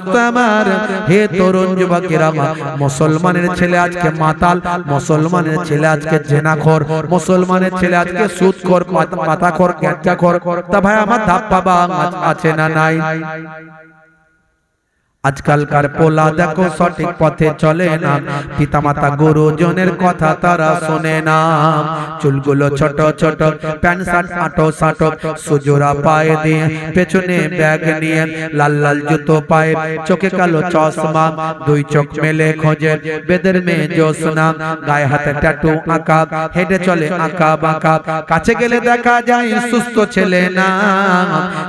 দোস্ত আমার, হে তরুণ যুবকেরা, মুসলমানের ছেলে আজকে মাতাল, মুসলমানের ছেলে আজকে জেনাখোর, মুসলমানের ছেলে আজকে সুদখোর, পাতাখোর, গাঁজাখোর। তা ভাই আমার ধাপ্পা বাং আছে না নাই? আজকালকার পোলা দেখো সঠিক পথে চলে না, পিতামাতা গুরুজনের কথা তারা শোনে না। চুলগুলো ছোট ছোট, প্যান্ট শার্ট আটো সাটো, সুজোরা পায়ে দিয়ে, পেছনে ব্যাগ নিয়ে, লাল লাল জুতো পায়ে, চোখে কালো চশমা, দুই চোখ মেলে খোঁজে বেদের মেয়ে জোসনা, গায়ে হাতে ট্যাটু আঁকা, হেঁটে চলে আঁকা বাঁকা। কাছে গেলে দেখা যায় সুস্থ ছেলে না,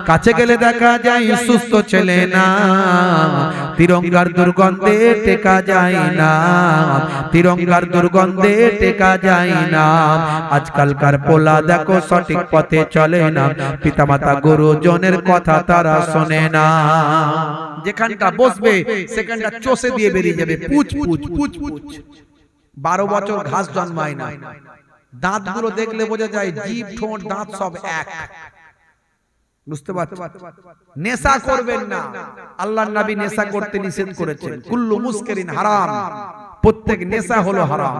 কাছে গেলে দেখা যায় সুস্থ ছেলে না। তিরঙ্গার দুর্গন্ধে টেকা যায় না, তিরঙ্গার দুর্গন্ধে টেকা যায় না। আজকালকার পোলা দেখো সঠিক পথে চলে না, পিতামাতা গুরুজনের কথা তারা শোনে না। যেখানটা বসবে সেখানটা চষে দিয়ে বেরিয়ে যাবে, পুচ পুচ পুচ পুচ। 12 বছর ঘাস জন্মায় না, দাঁতগুলো দেখলে বোঝা যায় জিভ ঠোঁট দাঁত সব এক। বুঝতে পারছেন? নেশা করবেন না, আল্লাহর নবী নেশা করতে নিষেধ করেছেন। কুল্লু মুস্কিরিন হারাম, প্রত্যেক নেশা হলো হারাম,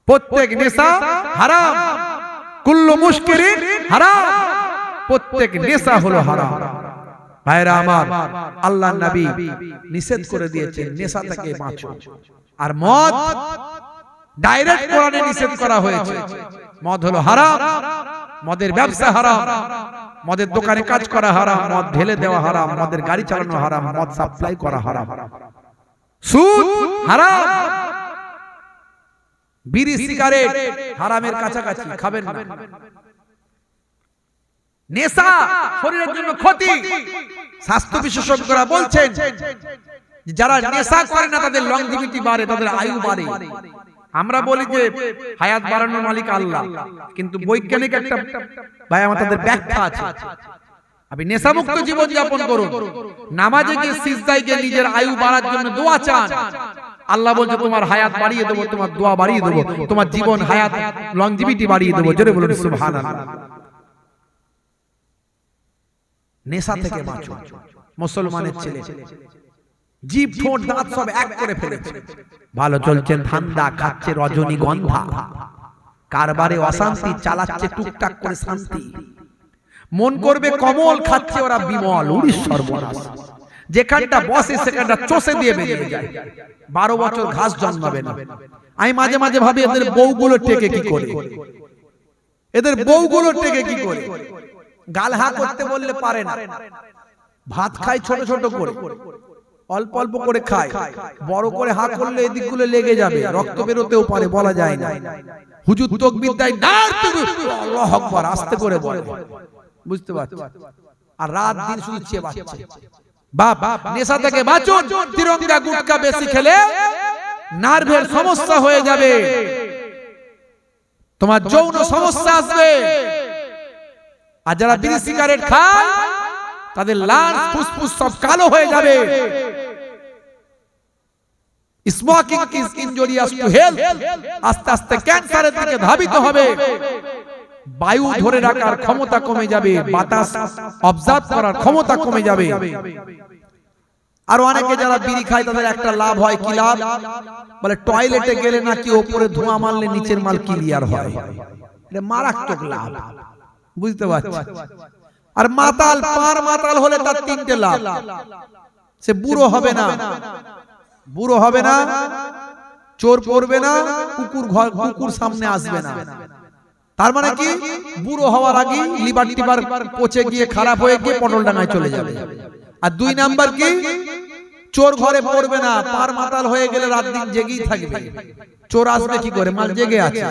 প্রত্যেক নেশা হারাম। কুল্লু মুস্কিরিন হারাম, প্রত্যেক নেশা হলো হারাম। ভাইরা আমার, আল্লাহর নবী নিষেধ করে দিয়েছেন নেশা থেকে বাঁচো। আর মদ ডাইরেক্ট কোরআনে নিষেধ করা হয়েছে। মদ হলো হারাম, মদের ব্যবসা হারাম, মদের দোকানে কাজ করা হারাম, মদ ঢেলে দেওয়া হারাম, মদের গাড়ি চালানো হারাম, মদ সাপ্লাই করা হারাম, সুদ হারাম, বিড়ি সিগারেট হারামের কাছাকাছি খাবেন না। নেশা শরীরের জন্য ক্ষতি। স্বাস্থ্য বিশেষজ্ঞরা বলছেন যারা নেশা করে না তাদের লংজিভিটি বাড়ে, তাদের আয়ু বাড়ে। আমরা বলি যে হায়াত বাড়ানোর মালিক আল্লাহ, কিন্তু বৈজ্ঞানিক একটা ভাই আমাদের ব্যাখ্যা আছে। আপনি নেশামুক্ত জীবন যাপন করুন, নামাজে গিয়ে সিজদায় গিয়ে নিজের আয়ু বাড়ার জন্য দোয়া চান, আল্লাহ বলছে তোমার হায়াত বাড়িয়ে দেবো, তোমার দোয়া বাড়িয়ে দেবো, তোমার জীবন হায়াত লংজিভিটি বাড়িয়ে দেবো। জোরে বলুন সুবহানাল্লাহ। নেশা থেকে বাঁচো মুসলমানের ছেলে, জিভ ঠোঁট দাঁত সব এক করে ফেলেছে। ভালো চলছেন ধান্দা, খাচ্ছে রজনীগন্ধা, কারবারে অশান্তি, চালাচ্ছে টুকটাক করে শান্তি। মন করবে কমল, খাচ্ছে ওরা বিমল। উড়ির সর্বনাশ, যেখানটা বসে সেখানটা চষে দিয়ে বেরিয়ে যায়। 12 বছর ঘাস জন্মাবে না। আমি মাঝে মাঝে ভাবি এদের বউগুলো টেকে কি করে, এদের বউগুলো টেকে কি করে। গাল হা করতে বললে পারে না, ভাত খায় ছোট ছোট করে, অল্প অল্প করে খায়, বড় করে হা করলে এদিকগুলো লেগে যাবে, রক্ত বেরোতেও পারে, বলা যায় না। হুজুর তাকবীর দেয় না, আল্লাহু আকবার আস্তে করে বলে। বুঝতে পারছেন? আর রাত দিন শুধু চেয়ে বাঁচছে। বাপ নেশা থেকে বাঁচুন। তিরঙ্গা গুটকা বেশি খেলে নার্ভের সমস্যা হয়ে যাবে, তোমার যৌন সমস্যা আসবে। আর যারা বিড়ি সিগারেট খায় তাদের লাংস ফুসফুস সব কালো হয়ে যাবে। Smoking is injurious to health, আস্তে আস্তে ক্যান্সারের দিকে ধাবিত হবে। বায়ু ধরে রাখার ক্ষমতা কমে যাবে, বাতাস অবজার্ভ করার ক্ষমতা কমে যাবে। আর অনেকে যারা বিড়ি খায় তাদের একটা লাভ হয়, কি লাভ? বলে টয়লেটে গেলে নাকি উপরে ধোঁয়া মারলে নিচের মাল ক্লিয়ার হয়। এটা মারাত্মক লাভ। বুঝতে পারছেন? আর মাতাল, পার মাতাল হলে তার 3টে লাভ। সে বুড়ো হবে না, বুড়ো হবে না, চোর পড়বে না, কুকুর সামনে আসবে না। তার মানে কি? বুড়ো হওয়ার আগে লিভার টিভার পচে গিয়ে খারাপ হয়ে গিয়ে পটলডাঙ্গায় চলে যাবে। আর 2 নাম্বার কি? চোর ঘরে পড়বে না, পার মাতাল হয়ে গেলে রাত দিন জেগেই থাকবে। চোর আসবে কি করে? মাল জেগে আছে।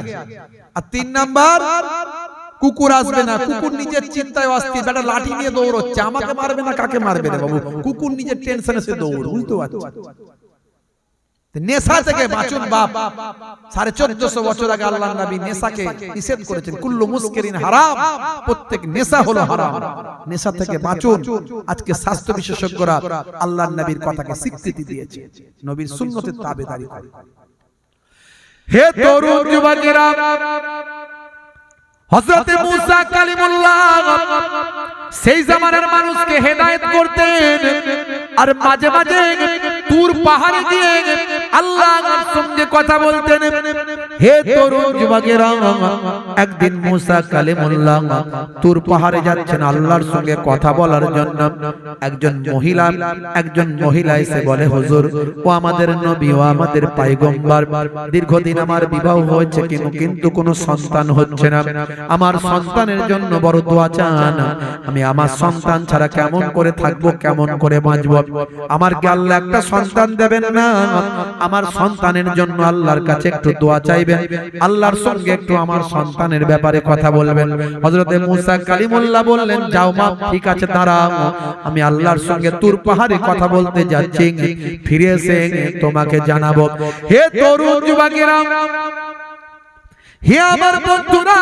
আর 3 নাম্বার, কুকুর আসবে না, কুকুর নিজের চিন্তায় অস্থির, বেটা লাঠি নিয়ে দৌড়চ্ছে, আমাকে মারবে না কাকে মারবে রে বাবু। কুকুর নিজের টেনশনে সে দৌড়। বুঝতে পারছো? নেশা থেকে বাঁচুন বাপ। 1450 বছর আগে আল্লাহর নবী নেশাকে নিষেধ করেছেন। কুল্লু মুস্কিরিন হারাম, প্রত্যেক নেশা হলো হারাম। নেশা থেকে বাঁচুন। আজকে স্বাস্থ্য বিশেষজ্ঞরা আল্লাহর নবীর কথাকে স্বীকৃতি দিয়েছে, নবীর সুন্নতের তাবেদারি করে। হে তরুণ যুবকেরা, হযরত মুসা কালিমুল্লাহ সেই জামানার মানুষকে হেদায়েত করতেন আর মাঝে মাঝে তুর পাহাড়ে গিয়ে আল্লাহর সঙ্গে কথা বলতেন। হে তরুণ যুবকেরা, একদিন মুসা কালিমুল্লাহ তুর পাহাড়ে যাচ্ছেন আল্লাহর সঙ্গে কথা বলার জন্য। একজন মহিলা এসে বলে, হুজুর, ও আমাদের নবী, ও আমাদের পয়গম্বর, দীর্ঘদিন আমার বিবাহ হয়েছে কিন্তু কোনো সন্তান হচ্ছে না। আমার সন্তানের জন্য বড় দোয়া চান। আমি আমার সন্তান ছাড়া কেমন করে থাকবো, কেমন করে বাঁচবো? আমার কি আল্লাহ একটা সন্তান দেবেন না? আমার সন্তানের জন্য আল্লাহর কাছে একটু দোয়া চাইবেন, আল্লাহর সঙ্গে একটু আমার সন্তানের ব্যাপারে কথা বলবেন। হযরতে মুসা কালিমুল্লাহ বললেন, যাও মা, ঠিক আছে, দাঁড়াও, আমি আল্লাহর সঙ্গে তুর পাহাড়ে কথা বলতে যাচ্ছি, ফিরে এসে তোমাকে জানাবো। হে তরুণ যুবকেরা, হে আমার বন্ধুরা,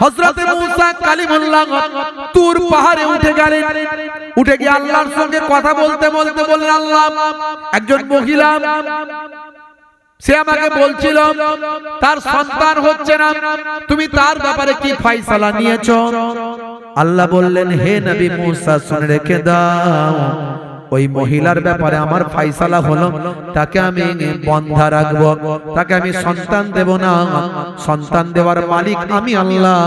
হযরতে মুসা কালিমুল্লাহ তুর পাহাড়ে উঠে গেলেন। উঠে গিয়ে আল্লাহর সঙ্গে কথা বলতে বলতে বললেন, আল্লাহ, একজন মহিলা সে আমাকে বলছিল তার সন্তান হচ্ছে না, তুমি তার ব্যাপারে কি ফয়সালা নিয়েছো? আল্লাহ বললেন, হে নবী মুসা, শুনে রেখে দাও, ওই মহিলার ব্যাপারে আমার ফয়সালা হলো, তাকে আমি বন্ধা রাখবো, তাকে আমি সন্তান দেব না। সন্তান দেওয়ার মালিক আমি আল্লাহ,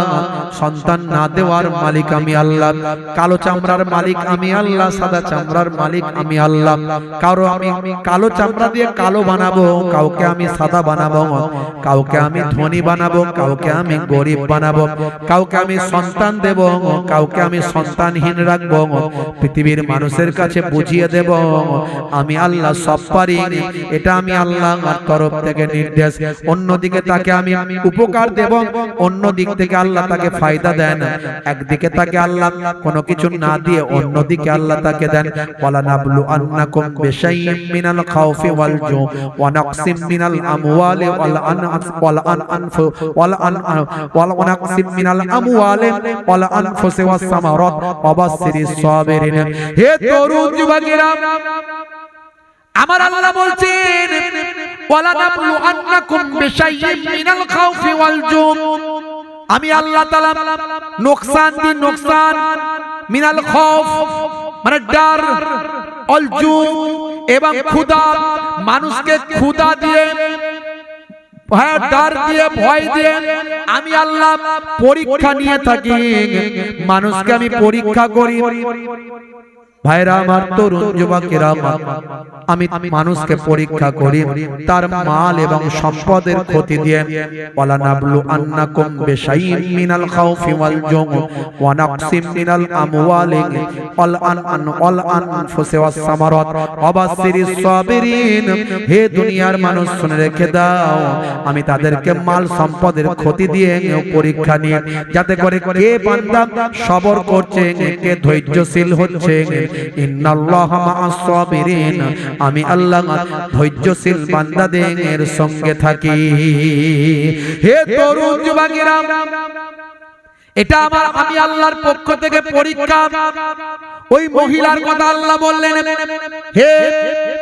সন্তান না দেওয়ার মালিক আমি আল্লাহ। কালো চামড়ার মালিক আমি আল্লাহ, সাদা চামড়ার মালিক আমি আল্লাহ। কারো আমি কালো চামড়া দিয়ে কালো বানাবো, কাউকে আমি সাদা বানাবো, কাউকে আমি ধনী বানাবো, কাউকে আমি গরিব বানাবো, কাউকে আমি সন্তান দেব, কাউকে আমি সন্তানহীন রাখবো। পৃথিবীর মানুষের কাছে বুঝিয়ে দেব আমি আল্লাহ সব পারি, এটা আমি আল্লাহর তরফ থেকে নির্দেশ। অন্যদিকে তাকে আমি উপকার দেব, অন্য দিক থেকে আল্লাহ তাকে ফায়দা দেন। একদিকে তাকে আল্লাহ কোনো কিছু না দিয়ে অন্যদিকে আল্লাহ তাকে দেন। ওয়ালা নাবলু আন্নাকুম বিশাইইম মিনাল খাউফি ওয়াল জু ওয়া নাকসিম মিনাল আমওয়ালি ওয়াল আনফু ওয়াল নাকসিম মিনাল আমওয়ালি ওয়াল আনফুসি ওয়াস সামারাত ওয়া বাশশিরিস সাবিরিন। হে তরুণ যুবকেরা, আমার আল্লাহ বলছেন, ওয়ালা নাবলু আন্নাকুম বিশাইইম মিনাল খাউফি ওয়াল জু, আমি আল্লাহ তাআলা নোকসান দিন, নোকসান মিনাল খাউফ মানে ডর, ওয়াল জু এবং ক্ষুধা, মানুষকে ক্ষুধা দিয়ে, ডর দিয়ে, ভয় দিয়ে আমি আল্লাহ পরীক্ষা নিয়ে থাকি, মানুষকে আমি পরীক্ষা করি। ভাইরা আমার, তরুণ যুবকেরা, আমি মানুষকে পরীক্ষা করি তার মাল এবং সম্পদের ক্ষতি দিয়ে। ওয়ালা নাবলু আন্নাকুম বিশাইইম মিনাল খাউফি ওয়াল জু ওয়া নাকসিম মিনাল আমওয়ালি ওয়াল আনফুসি ওয়াস সামারাত ওয়া বাশশিরিস সাবিরিন। হে দুনিয়ার মানুষ, শুনে রেখে দাও, আমি তাদেরকে মাল সম্পদের ক্ষতি দিয়ে পরীক্ষা নিয়ে, যাতে করে কে বান্দা সবর করছে, কে ধৈর্যশীল হচ্ছে। ইন্নাল্লাহা মা'আস সাবিরিন, আমি আল্লাহ ধৈর্যশীল বান্দাদের সঙ্গে থাকি। হে তরুণ যুবকেরা, এটা আমি আল্লাহর পক্ষ থেকে পরীক্ষা। ওই মহিলার কথা আল্লাহ বললেন, হে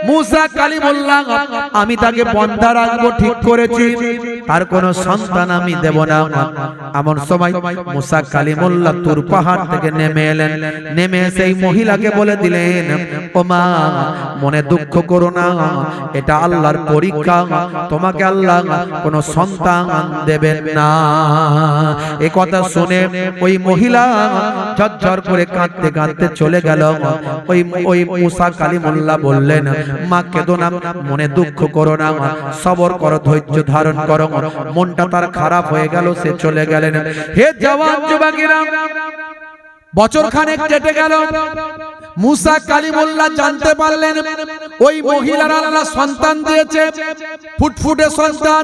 মুসা কালিমুল্লাহ, আমি তাকে বন্ধা রাখবো, ঠিক করেছি, আর কোন সন্তান আমি দেব না। এমন সময় মুসা কালিমুল্লাহ তুর পাহাড় থেকে নেমে এলেন। নেমে সেই মহিলাকে বলে দিলেন, ও মা, মনে দুঃখ করো না, এটা আল্লাহর পরীক্ষা, তোমাকে আল্লাহ কোন সন্তান দেবেন না। এই কথা শুনে ওই মহিলা ঝরঝর করে কাঁদতে কাঁদতে চলে গেল। ওই মুসা কালিমুল্লাহ বললেন, মা, কেঁদো না, মনে দুঃখ করো না, সবর করো, ধৈর্য ধারণ করো। মনটা তার খারাপ হয়ে গেল, সে চলে গেলেন। হে জওয়ান যুবকেরা, বছর খানেক কেটে গেল। মুসা কালিমুল্লাহ জানতে পারলেন ওই মহিলার আল্লাহ সন্তান দিয়েছে, ফুটফুটে সন্তান।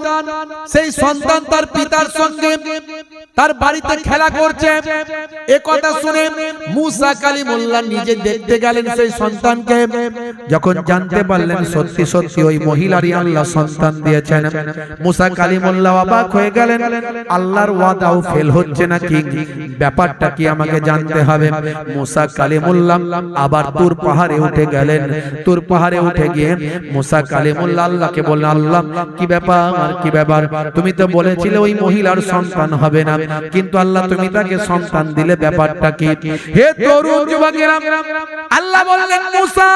সেই সন্তান তার পিতার সঙ্গে তার বাড়িতে খেলা করছে। এ কথা শুনে মুসা কালিমুল্লাহ নিজে দেখতে গেলেন সেই সন্তানকে। যখন জানতে পারলেন সত্যি সত্যি ওই মহিলারই আল্লাহ সন্তান দিয়েছেন, মুসা কালিমুল্লাহ অবাক হয়ে গেলেন। আল্লাহর ওয়াদাও ফেল হচ্ছে নাকি, ব্যাপারটা কি আমাকে জানতে হবে। মুসা কালিমুল্লাহ আবার তুর পাহাড়ে উঠে গেলেন। তুর পাহাড়ে উঠে গিয়ে মুসা কালিমুল্লাহ আল্লাহকে বললেন, আল্লাহ, কি ব্যাপার, কি ব্যাপার? তুমি তো বলেছিলে ওই মহিলার সন্তান হবে না, কিন্তু আল্লাহ তুমি তাকে সন্তান দিলে ব্যাপারটা কি? হে তরুণ যুবকেরা, আল্লাহ বললেন মুসা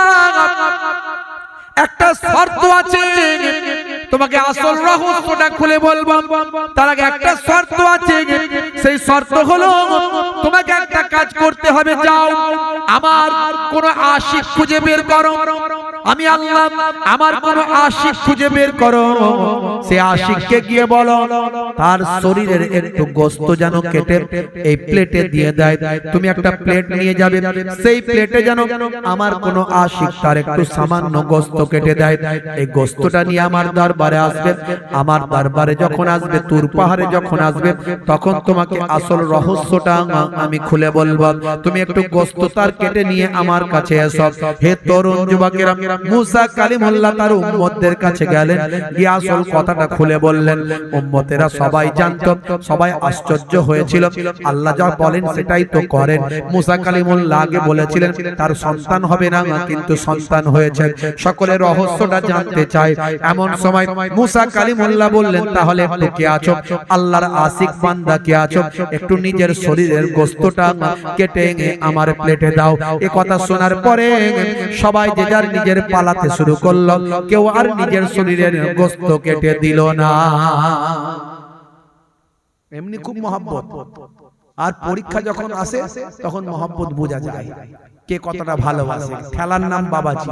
একটা শর্ত আছে, তোমাকে আসল রহস্যটা খুলে বলবো। তার আগে একটা শর্ত আছে, সেই শর্ত হলো তোমাকে একটা কাজ করতে হবে। যাও আমার কোন আশিক খুঁজে বের করো, আমি আল্লাহ আমার কোন আশিক খুঁজে বের করো, সেই আশিককে গিয়ে বলো তার শরীরের একটু গোশত যেন কেটে এই প্লেটে দিয়ে দেয়। তুমি একটা প্লেট নিয়ে যাবে, সেই প্লেটে যেন আমার কোন আশিক তার একটু সামান্য গোশত কেটে দেয়। এই গোশতটা নিয়ে আমার দরবারে আসবে। আমার দরবারে যখন আসবে, তুর পাহাড়ে যখন আসবে, তখন তোমাকে আসল রহস্যটা আমি খুলে বলবো। তুমি একটু গোশত তার কেটে নিয়ে আমার কাছে এসো। হে তরুণ যুবকেরা, মুসা কালিমুল্লাহ তার উম্মতদের কাছে গেলেন, গিয়ে আসল কথাটা খুলে বললেন। উম্মতেরা সবাই জানতো, সবাই আশ্চর্য হয়েছিল। আল্লাহ যা বলেন সেটাই তো করেন। মুসা কালিমুল্লাহ আগে বলেছিলেন তার সন্তান হবে না, কিন্তু সন্তান হয়েছে। সকলে রহস্যটা জানতে চায়। এমন সময় মুসা কালিমুল্লাহ বললেন, তাহলে একটু কে আছো আল্লাহর আশিক বান্দা, কে আছো একটু নিজের শরীরের গোশতটা কেটে আমার প্লেটে দাও। এই কথা শোনার পরে সবাই যে যার নিজের পালাতে শুরু করলো, কেউ আর নিজের শরীরের গোশত কেটে দিল না। এমনি খুব মহব্বত। আর পরীক্ষা যখন আসে তখন মহব্বত বোঝা যায় কে কতটা ভালোবাসে। খেলার নাম বাবাজি।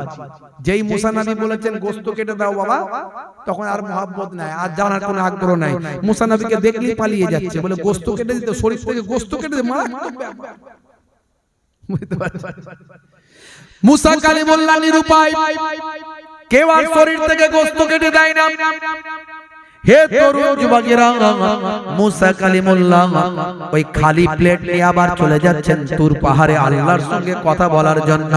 যেই মুসা নবী বলেছেন গোশত কেটে দাও বাবা, তখন আর মহব্বত নাই, আর জানার কোনো আগ্রহ নাই। মুসা নবীকে দেখলেই পালিয়ে যাচ্ছে, বলে গোশত কেটে দিতে, শরীর থেকে গোশত কেটে দিতে। মুসা কালিমুল্লাহ নিরুপায়, কেউ আর শরীর থেকে গোশত কেটে দেয় না। হে তরুণ যুবকেরা, মুসা কালিমুল্লাহ ওই খালি প্লেট নিয়ে আবার চলে যাচ্ছেন তুর পাহাড়ে আল্লাহর সঙ্গে কথা বলার জন্য।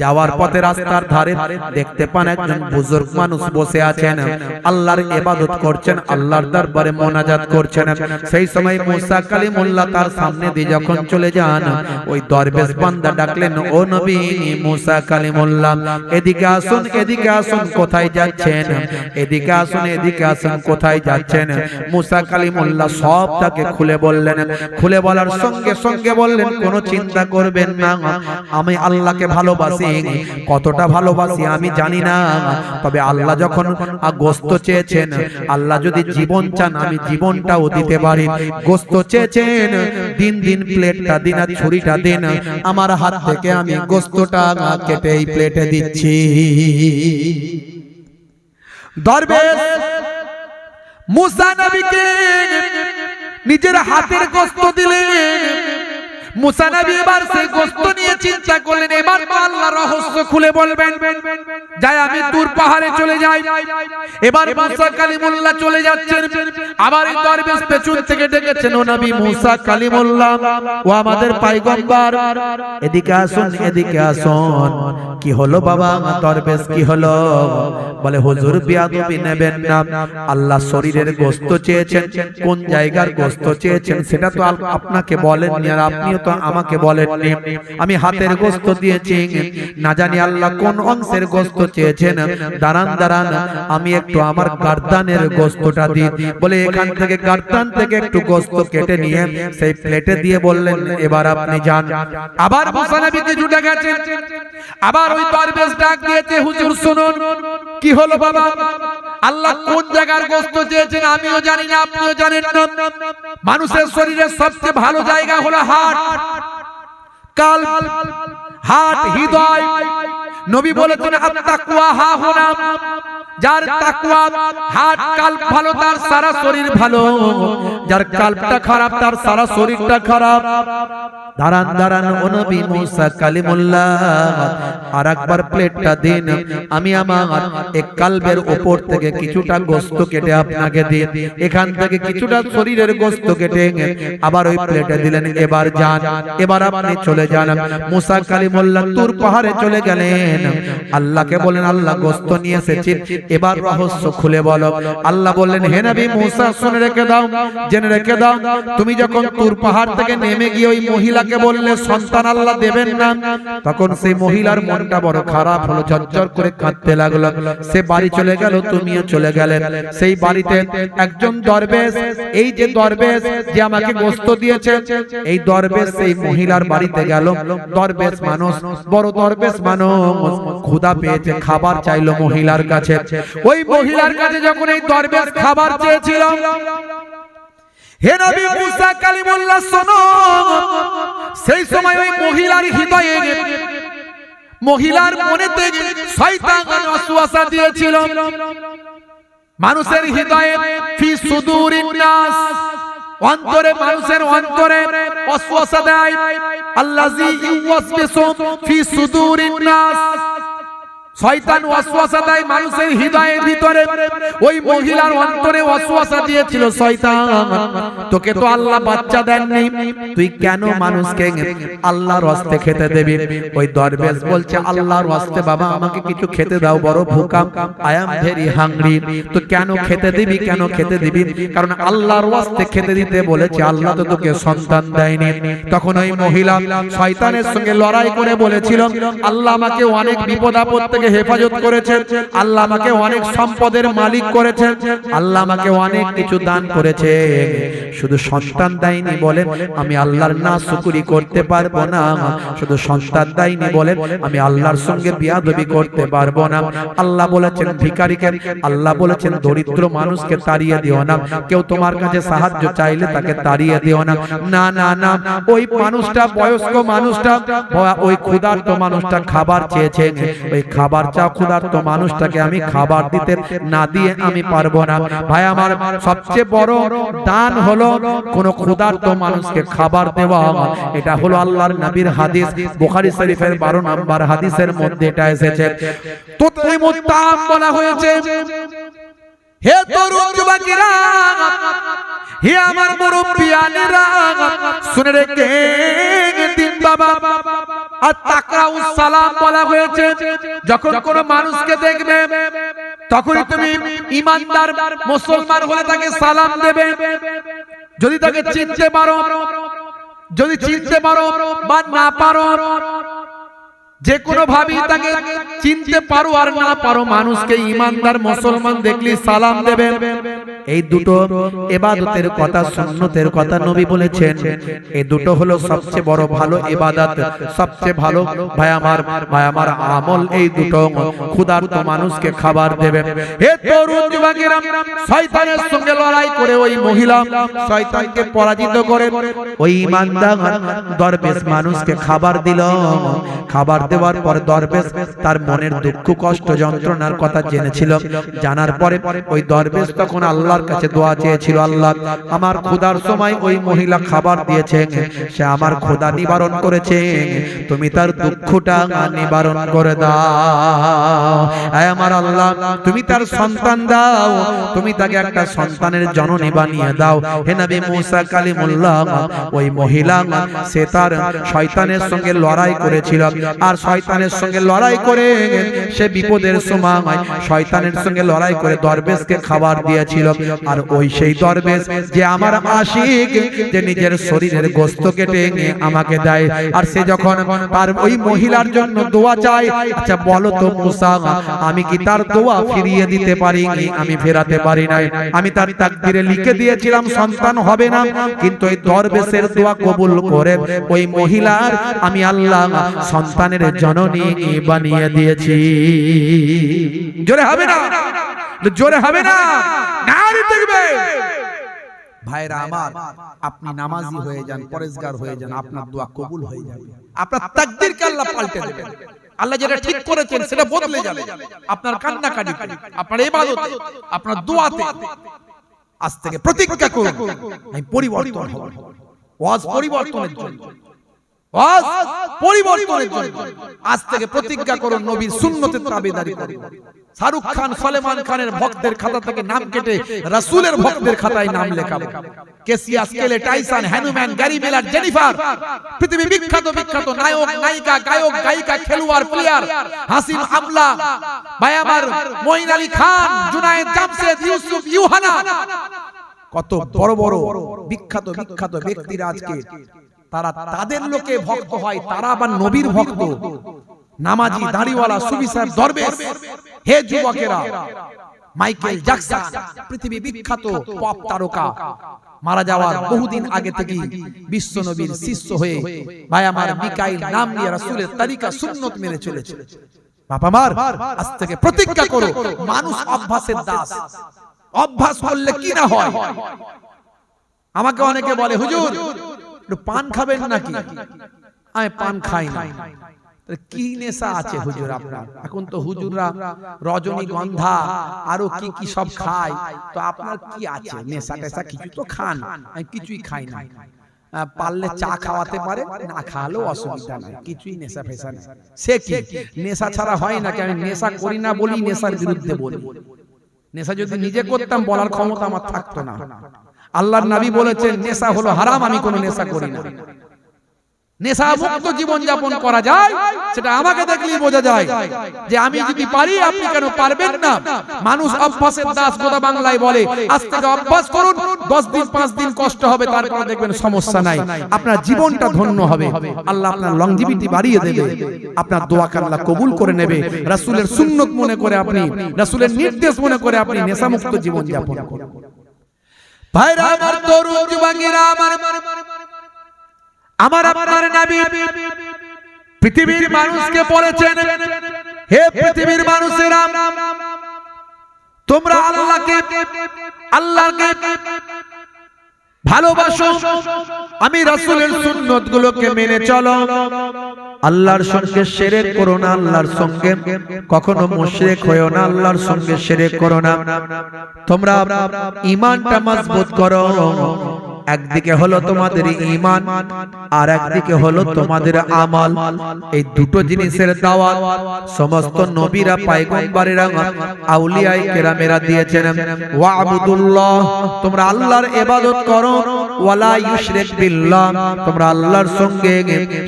যাওয়ার পথে রাস্তার ধারে দেখতে পান একজন বুজুর্গ মানুষ বসে আছেন, আল্লাহর ইবাদত করছেন, আল্লাহর দরবারে মোনাজাত করছেন। সেই সময় মুসা কালিমুল্লাহ তার সামনে দিয়ে যখন চলে যান, ওই দরবেশ বান্দা ডাকলেন, ও নবী মুসা কালিমুল্লাহ, এদিকে আসুন, এদিকে আসুন। কোথায় যাচ্ছেন? এদিকে আসুন, এদিকে আসুন। কোথায় যাচ্ছেন? মুসা কালিমুল্লাহ সব তাকে খুলে বললেন। খুলে বলার সঙ্গে সঙ্গে বললেন, কোনো চিন্তা করবেন না, আমি আল্লাহকে ভালোবাসি। কতটা ভালোবাসি আমি জানি না, তবে আল্লাহ যখন গোশত চেয়েছেন, আল্লাহ যদি জীবন চান, আমি জীবনটাও দিতে পারি। গোশত চেয়েছেন, দিন দিন প্লেটটা দিন, আর ছুরিটা দিন, আমার হাত থেকে আমি গোশতটা কেটে এই প্লেটে দিচ্ছি। দরবেশ মুসা নবীকে নিজের হাতের গোশত দিলেন। মুসা নবী এবার সেই গোশত নিয়ে চিন্তা করলেন, এবার তো আল্লাহ রহস্য খুলে বলবেন। যাই আমি তুর পাহাড়ে চলে যাই। এবার মুসা কালিমুল্লাহ চলে যাচ্ছেন। আবার এই দরবেশ পেছন থেকে ডেকেছেন, ও নবী মুসা কালিমুল্লাহ, ও আমাদের পয়গম্বর, এদিকে আসুন, এদিকে আসুন। কি হলো বাবা? দরবেশ কি হলো? বলে হুজুর বিয়াদবি নেবেন না, আল্লাহ শরীরের গোশত চেয়েছেন, কোন জায়গার গোশত চেয়েছেন সেটা তো আপনাকে বলেননি, আর আপনিও তো আমাকে বলেননি। আমি হাতের গোশত দিয়েছি, না জানি আল্লাহ কোন অংশের গোশত চেয়েছেন। দাঁড়ান দাঁড়ান, আমি একটু আমার গার্দানের গোশতটা দিই। বলে এখান থেকে গার্দান থেকে একটু গোশত কেটে নিয়ে সেই প্লেটে দিয়ে বললেন, এবার আপনি যান। আবার মুসা নবীকে জুটে গেছেন। আবার ওই দরবেশ ডাক দিয়েছে, হুজুর শুনুন, কি হলো বাবা? আল্লাহ কোন জায়গার গোশত চেয়েছেন আমিও জানি না, আপনিও জানেন না। মানুষের শরীরের সবচেয়ে ভালো জায়গা হলো হার্ট, কাল্ব, হার্ট, হৃদয়। নবী বলেছেন, আত-তাকওয়া হাহুনা, যার তাকওয়া হার্ট কাল্ব ভালো, তার সারা শরীর ভালো। যার কাল্বটা খারাপ, তার সারা শরীরটা খারাপ। দাঁড়ান দাঁড়ান, ও নবী মুসা কালিমুল্লাহ, আরেকবার প্লেটটা দিন, আমি আমার এক কাল্বের উপর থেকে কিছুটা গোশত কেটে আপনাকে দিই। এখান থেকে কিছুটা শরীরের গোশত কেটে আবার ওই প্লেটে দিলেন। এবার যান, এবার আপনি চলে যান। মুসা কালিমুল্লাহ তুর পাহাড়ে চলে গেলেন। আল্লাহকে বলেন, আল্লাহ গোশত নিয়ে এসেছি, এবার রহস্য খুলে বলো। আল্লাহ বললেন, হে নবী মুসা শুনে রেখে দাও, জেনে রেখে দাও, তুমি যখন তুর পাহাড় থেকে নেমে গিয়ে ওই মহিলা মহিলাকে বললে সন্তান আল্লাহ দেবেন না। তখন সেই মহিলার মনটা বড় খারাপ হলো, ঝরঝর করে কাঁদতে লাগলো। সে বাড়ি চলে গেল, তুমিও চলে গেলে। সেই বাড়িতে একজন দরবেশ, এই যে দরবেশ যে আমাকে গোশত দিয়েছে, এই দরবেশ সেই মহিলার বাড়িতে গেল। দরবেশ মানুষ, বড় দরবেশ মানুষ, ক্ষুধা পেয়েছে, খাবার চাইলো মহিলার কাছে। ওই মহিলার কাছে যখন এই দরবেশ খাবার চেয়েছিল, হে নবী মুসা কালিমুল্লাহ শোনো, সেই সময় ওই মহিলার হৃদয়ে, মহিলার মনেতে শয়তান ওয়াসওয়াসা দিয়েছিল। মানুষের হৃদয়ে ফি সুদুরিন নাস, অন্তরে, মানুষের অন্তরে ওয়াসওয়াসা দেয়। আল্লাযী ইউওয়াসবিসু ফি সুদুরিন নাস, শয়তান ওয়াসওয়াসা দেয় মানুষের হৃদয়ের ভিতরে। ওই মহিলার অন্তরে ওয়াসওয়াসা দিয়েছিল শয়তান, তোকে তো আল্লাহ বাচ্চা দেননি, তুই কেন মানুষকে আল্লাহর রাস্তে খেতে দিবি? ওই দরবেশ বলছে, আল্লাহর রাস্তে বাবা আমাকে কিছু খেতে দাও, বড় ভুকা, আই এম ভেরি হাংরি। তো কেন খেতে দিবি, কেন খেতে দিবি? কারণ আল্লাহর রাস্তে খেতে দিতে বলেছে, আল্লাহ তো তোকে সন্তান দেয়নি। তখন ওই মহিলা শয়তানের সঙ্গে লড়াই করে বলেছিল, আল্লাহ আমাকে অনেক বিপদ আপদ থেকে হেফাজত করেছেন, আল্লাহ আমাকে অনেক সম্পদের মালিক করেছেন, আল্লাহ আমাকে অনেক কিছু দান করেছে, শুধু সন্তান দেয়নি বলে আমি আল্লাহর নাশুকরি করতে পারবো না। শুধু সন্তান দেয়নি বলে আমি আল্লাহর সঙ্গে বিয়াদবি করতে পারবো না। আল্লাহ বলেছেন ভিখারিকে, আল্লাহ বলেছেন দরিদ্র মানুষকে তাড়িয়ে দিও না, কেউ তোমার কাছে সাহায্য চাইলে তাকে তাড়িয়ে দিও না। না না না, ওই মানুষটা, বয়স্ক মানুষটা, ওই ক্ষুধার্ত মানুষটা খাবার চেয়েছে, ওই খাবার চাও ক্ষুধার্ত মানুষটাকে আমি খাবার দিতে না দিয়ে আমি পারবো না। ভাই আমার, সবচেয়ে বড় দান হলো কোন ক্ষুধার্ত মানুষকে খাবার দেওয়া। এটা হলো আল্লাহর নবীর হাদিস, বুখারী শরীফের 12 নম্বর হাদিসের মধ্যে এটা এসেছে। তুতঈমুত তাআম বলা হয়েছে। হে তরুণ যুবকেরা, হে আমার মুরব্বিয়ানেরা, শুনে রেখে দিন বাবা। আর তাকরাউস সালাম বলা হয়েছে, যখন কোন মানুষকে দেখবে তখনই তুমি ঈমানদার মুসলমান হলে তাকে সালাম দেবে। যদি তাকে চিনতে পারো, যদি চিনতে পারো বা না পারো, যে কোনো ভাবে তাকে চিনতে পারো আর না পারো, মানুষকে ঈমানদার মুসলমান দেখলে সালাম দেবেন। এই দুটো ইবাদতের কথা, সুন্নতের কথা নবী বলেছেন। এই দুটো হলো সবচেয়ে বড় ভালো ইবাদত, সবচেয়ে ভালো ভাই আমার আমল এই দুটো। ক্ষুধার্ত মানুষকে খাবার দেবেন। হে তরুণ যুবকেরা, শয়তানের সঙ্গে লড়াই করে ওই মহিলা শয়তানকে পরাজিত করে ওই ঈমানদার দরবেশ মানুষকে খাবার দিল। খাবার দেওয়ার পর দরবেশ তার মনের দুঃখ, কষ্ট, যন্ত্রণার কথা জেনেছিল। জানার পরে ওই দরবেশ তখন আল্লাহর কাছে দোয়া চেয়েছিল, আল্লাহ আমার ক্ষুধার সময় ওই মহিলা খাবার দিয়েছে, সে আমার ক্ষুধা নিবারণ করেছে, তুমি তার দুঃখটা নিবারণ করে দাও। আয় আমার আল্লাহ, তুমি তার সন্তান দাও, তুমি তাকে একটা সন্তানের জননী বানিয়ে দাও। হে নবী মুসা কালিমুল্লাহ, ওই মহিলা সে তার শয়তানের সঙ্গে লড়াই করেছিল, আর শয়তানের সঙ্গে লড়াই করে সে বিপদের সময় শয়তানের সঙ্গে লড়াই করে দরবেশকে খাবার দিয়েছিল। আর ওই সেই দরবেশ যে আমার আশিক, যে নিজের শরীরের গোশত কেটে আমাকে দেয়। আর সে যখন তার ওই মহিলার জন্য দোয়া চায়, আচ্ছা বলো তো মুসা, আমি কি তার দোয়া ফিরিয়ে দিতে পারি? আমি ফেরাতে পারি নাই। আমি তার তাকদীরে লিখে দিয়েছিলাম সন্তান হবে না, কিন্তু এই দরবেশের দোয়া কবুল করে ওই মহিলার আমি আল্লাহ সন্তানের জননী বানিয়ে দিয়েছি। জোরে হবে না? জোরে হবে না? নারী দেখবে ভাইরা আমার, আপনি নামাজি হয়ে যান, পরেজগার হয়ে যান, আপনার দোয়া কবুল হয়ে যাবে। আপনার তাকদীরকে আল্লাহ পাল্টে দেবেন। আল্লাহ যেটা ঠিক করেছেন সেটা বদলে যাবে। আপনার কান্নাকাটি, আপনার ইবাদতে, আপনার দোয়াতে আজ থেকে প্রতিজ্ঞা করুন, আমি পরিবর্তন হব। ওয়াজ পরিবর্তনের জন্য, ওয়াজ পরিবর্তনের জন্য আজ থেকে প্রতিজ্ঞা করুন, নবীর সুন্নতের তাবেদারি করুন। শাহরুখ খান, সলমান খানের ভক্তদের খাতা থেকে নাম কেটে রাসূলের ভক্তদের খাতায় নাম লেখাবো। কেসিয়াস, কেলে, Tyson, Hanuman, Gary Miller, Jennifer, পৃথিবী বিখ্যাত বিখ্যাত নায়ক, নায়িকা, গায়ক, গায়িকা, খেলোয়াড়, প্লেয়ার, হাসিম আমলা, ভাই আমার মঈন আলী খান, জুনায়েদ, জামশেদ, ইউসুফ, ইউহানা, কত বড় বড় বিখ্যাত বিখ্যাত ব্যক্তিরা আজকে তারা তাদের লোকে ভক্ত হয়, তারা আবার নবীর ভক্ত, নামাজি, দাড়িওয়ালা, সুফিসার, দরবেশ। হে যুবকেরা, মাইকেল জ্যাকসন পৃথিবী বিখ্যাত পপ তারকা, মারা যাওয়ার বহুদিন আগে থেকেই বিশ্ব নবীর শিষ্য হয়ে ভাই আমার মিকাইল নাম নিয়ে রাসূলের তরিকা সুন্নত মেনে চলেছে। বাবা মার, আজ থেকে প্রতিজ্ঞা করো, মানুষ অভ্যাসের দাস। অভ্যাস করলে কি না হয়। আমাকে অনেকে বলে, হুজুর একটু পান খাবেন নাকি? আমি পান খাই না। কি নেশা আছে হুজুর আপনার? এখন তো হুজুররা রজনীগন্ধা আরো কি কি সব খায়, তো আপনার কি আছে নেশা টেশা? কিছু তো খান। আমি কিছুই খাই না। পারলে চা খাওয়াতে পারে, না খাওয়ালেও অসুবিধা নাই, কিছুই নেশা ফেশা নেই। সে কি নেশা ছাড়া হয় নাকি? আমি নেশা করি না বলি নেশার বিরুদ্ধে বলি। নেশা যদি নিজে করতাম বলার ক্ষমতা আমার থাকতো না। আল্লাহর নবী বলেছেন নেশা হলো হারাম, আমি কোনো নেশা করি না। নেশা মুক্ত জীবন যাপন করা যায়, সেটা আমাকে দেখলেই বোঝা যায় যে আমি যদি পারি, আপনি কেন পারবেন না? মানুষ অভ্যাসের দাস গোটা বাংলায় বলে। আজ থেকে অভ্যাস করুন, 10 দিন 5 দিন কষ্ট হবে, তারপর দেখবেন সমস্যা নাই, আপনার জীবনটা ধন্য হবে। আল্লাহ আপনার লংজিভিটি বাড়িয়ে দেবে, আপনার দোয়াকে আল্লাহ কবুল করে নেবে। রাসূলের সুন্নত মনে করে আপনি, রাসূলের নির্দেশ মনে করে আপনি নেশামুক্ত জীবন যাপন করুন। ভাইরা আমার, তরুণ যুবকেরা আমার আপনার নবী পৃথিবীর মানুষকে বলেছেন, হে পৃথিবীর মানুষেরা, তোমরা আল্লাহকে ভালোবাসো, আমি রাসূলের সুন্নতগুলোকে মেনে চলো। আল্লাহর সঙ্গে শিরক করো না, আল্লাহর সঙ্গে কখনো মুশরিক হয়ো না, আল্লাহর সঙ্গে শিরক করো না। তোমরা ঈমানটা মজবুত করো। একদিকে হলো তোমাদের ঈমান, আর একদিকে হলো তোমাদের আমল। এই দুটো জিনিসের দাওয়াত সমস্ত নবীরা, পয়গম্বরেরা, আউলিয়ায়ে কেরামেরা দিয়েছেন। ওয়াবুদুল্লাহ, তোমরা আল্লাহর ইবাদত করো। ওয়ালা ইউশরিক বিল্লাহ, তোমরা আল্লাহর সঙ্গে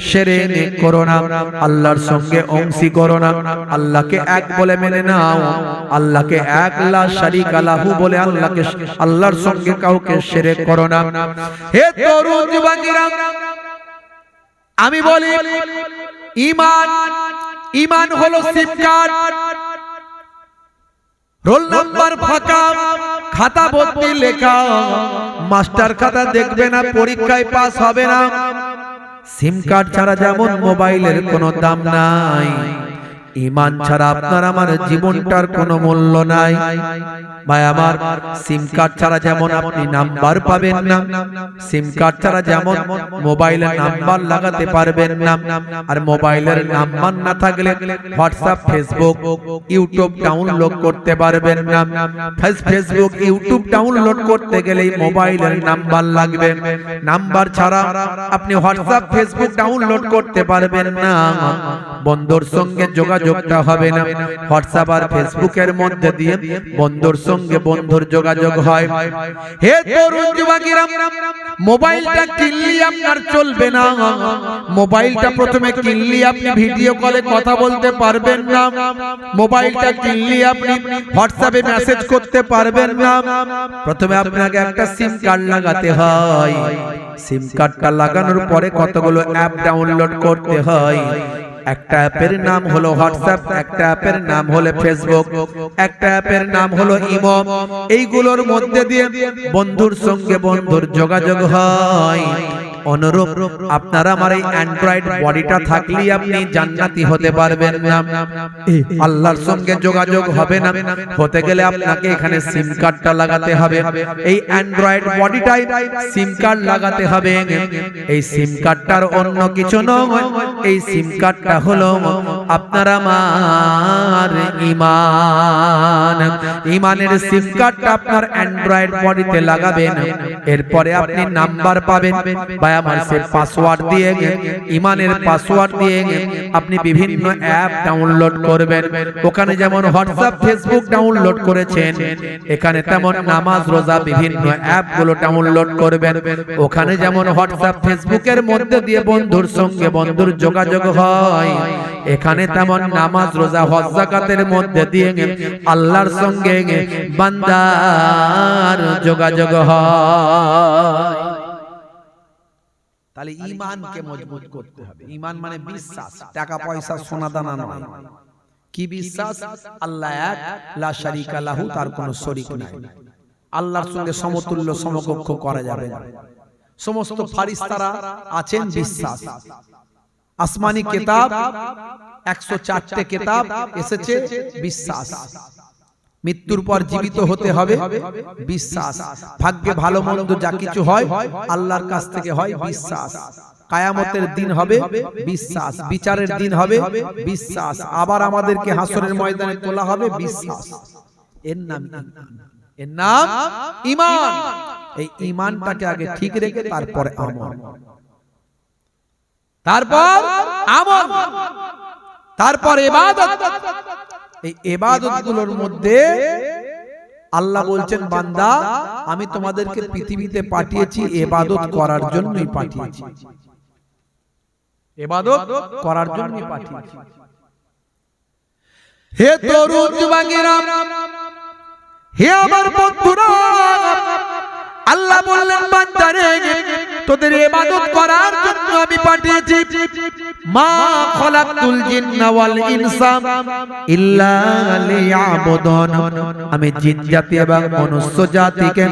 শিরক করো না, আল্লাহর সঙ্গে অংশী করো না। আল্লাহকে এক বলে মেনে নাও, আল্লাহকে এক, লা শারীকা লাহু বলে আল্লাহর সঙ্গে কাউকে শিরক করো না। হে তরুণ যুবকেরা, আমি বলি ঈমান হলো সিম কার্ড। রোল নাম্বার ফাঁকা, খাতা ভর্তি লেখা, মাস্টার খাতা দেখবে না, পরীক্ষায় পাস হবে না। সিম কার্ড ছাড়া যেমন মোবাইলের কোনো দাম নাই, ঈমান ছাড়া আপনার আমার জীবনটার কোনো মূল্য নাই। ভাই আমার, সিম কার্ড ছাড়া যেমন আপনি নাম্বার পাবেন না, সিম কার্ড ছাড়া যেমন মোবাইলে নাম্বার লাগাতে পারবেন না, আর মোবাইলের নাম্বার না থাকলে হোয়াটসঅ্যাপ, ফেসবুক, ইউটিউব ডাউনলোড করতে পারবেন না। ফেসবুক, ইউটিউব ডাউনলোড করতে গেলে মোবাইলের নাম্বার লাগবে। নাম্বার ছাড়া আপনি হোয়াটসঅ্যাপ, ফেসবুক ডাউনলোড করতে পারবেন না। বন্ধুর সঙ্গে যোগাযোগটা হবে না। হোয়াটসঅ্যাপ আর ফেসবুকের মধ্যে দিয়ে বন্ধুর সঙ্গে বন্ধুর যোগাযোগ হয়। হে তরুণ যুবকেরা, মোবাইলটা কিনলি আপনার চলবে না। মোবাইলটা প্রথমে কিনলি আপনি ভিডিও কলে কথা বলতে পারবেন না। মোবাইলটা কিনলি আপনি হোয়াটসঅ্যাপে মেসেজ করতে পারবেন না। প্রথমে আপনাকে একটা সিম কার্ড লাগাতে হয়। সিম কার্ডটা লাগানোর পরে কতগুলো অ্যাপ ডাউনলোড করতে হয়। একটা অ্যাপের নাম হলো হোয়াটসঅ্যাপ, একটা অ্যাপের নাম হলো ফেসবুক, একটা অ্যাপের নাম হলো ইমো। এইগুলোর মধ্যে দিয়ে বন্ধুর সঙ্গে বন্ধুর যোগাযোগ হয়। অনুরূপ আপনার আমার এই অ্যান্ড্রয়েড বডিটা থাকলেই আপনি জান্নাতি হতে পারবেন না। আল্লাহর সঙ্গে যোগাযোগ হবে না, হতে গেলে আপনাকে এখানে সিম কার্ডটা লাগাতে হবে। এই অ্যান্ড্রয়েড বডিটাই সিম কার্ড লাগাতে হবে। এই সিম কার্ডটার অন্য কিছু নয়, এই সিম কার্ডটা হলো আপনার আমার ঈমান। ঈমানের সিম কার্ডটা আপনার অ্যান্ড্রয়েড বডিতে লাগাবেন। এরপরে আপনি নাম্বার পাবেন। আমার সে পাসওয়ার্ড দিয়ে, ঈমানের পাসওয়ার্ড দিয়ে আপনি বিভিন্ন অ্যাপ ডাউনলোড করবেন। ওখানে যেমন হোয়াটসঅ্যাপ, ফেসবুক ডাউনলোড করেছেন, এখানে তেমন নামাজ, রোজা, বিভিন্ন অ্যাপগুলো ডাউনলোড করবেন। ওখানে যেমন হোয়াটসঅ্যাপ, ফেসবুকের মধ্যে দিয়ে বন্ধুর সঙ্গে বন্ধুর যোগাযোগ হয়, এখানে তেমন নামাজ, রোজা, হজ, যাকাতের মধ্যে দিয়ে আল্লাহর সঙ্গে বান্দার যোগাযোগ হয়। তাহলে ঈমানকে মজবুত করতে হবে। ঈমান মানে বিশ্বাস, টাকা পয়সা সোনা দানা নয়। কি বিশ্বাস? আল্লাহ এক, লা শারিকা লাহু, তার কোনো শরীক নাই। আল্লাহর সঙ্গে সমতুল্য সমকক্ষ করা যাবে না। সমস্ত ফারিস্তারা আছেন বিশ্বাস। আসমানি কিতাব 104টে কিতাব এসেছে বিশ্বাস। মৃত্যুর পর জীবিত হতে হবে বিশ্বাস। ভাগ্যে ভালো মন্দ যা কিছু হয় আল্লাহর কাছ থেকে হয় বিশ্বাস। কিয়ামতের দিন হবে বিশ্বাস, বিচারের দিন হবে বিশ্বাস, আবার আমাদেরকে হাসরের ময়দানে তোলা হবে বিশ্বাস। এর নাম ঈমান। এই ঈমানটাকে আগে ঠিক রেখে তারপরে আমল, তারপর ইবাদত। এই ইবাদতগুলোর মধ্যে আল্লাহ বলছেন, বান্দা আমি তোমাদেরকে পৃথিবীতে পাঠিয়েছি ইবাদত করার জন্যই পাঠিয়েছি, ইবাদত করার জন্যই পাঠিয়েছি। হে তরুণ যুবকেরা, হে আমার বন্ধুরা, আল্লাহ বললেন বান্দারে তোদের ইবাদত করার জন্য আমি পাঠিয়েছি। মা খালাকতুল জিন্না ওয়াল ইনসা ইল্লা লিয়াবুদুন, আমি জিন জাতি এবং মনুষ্য জাতিকে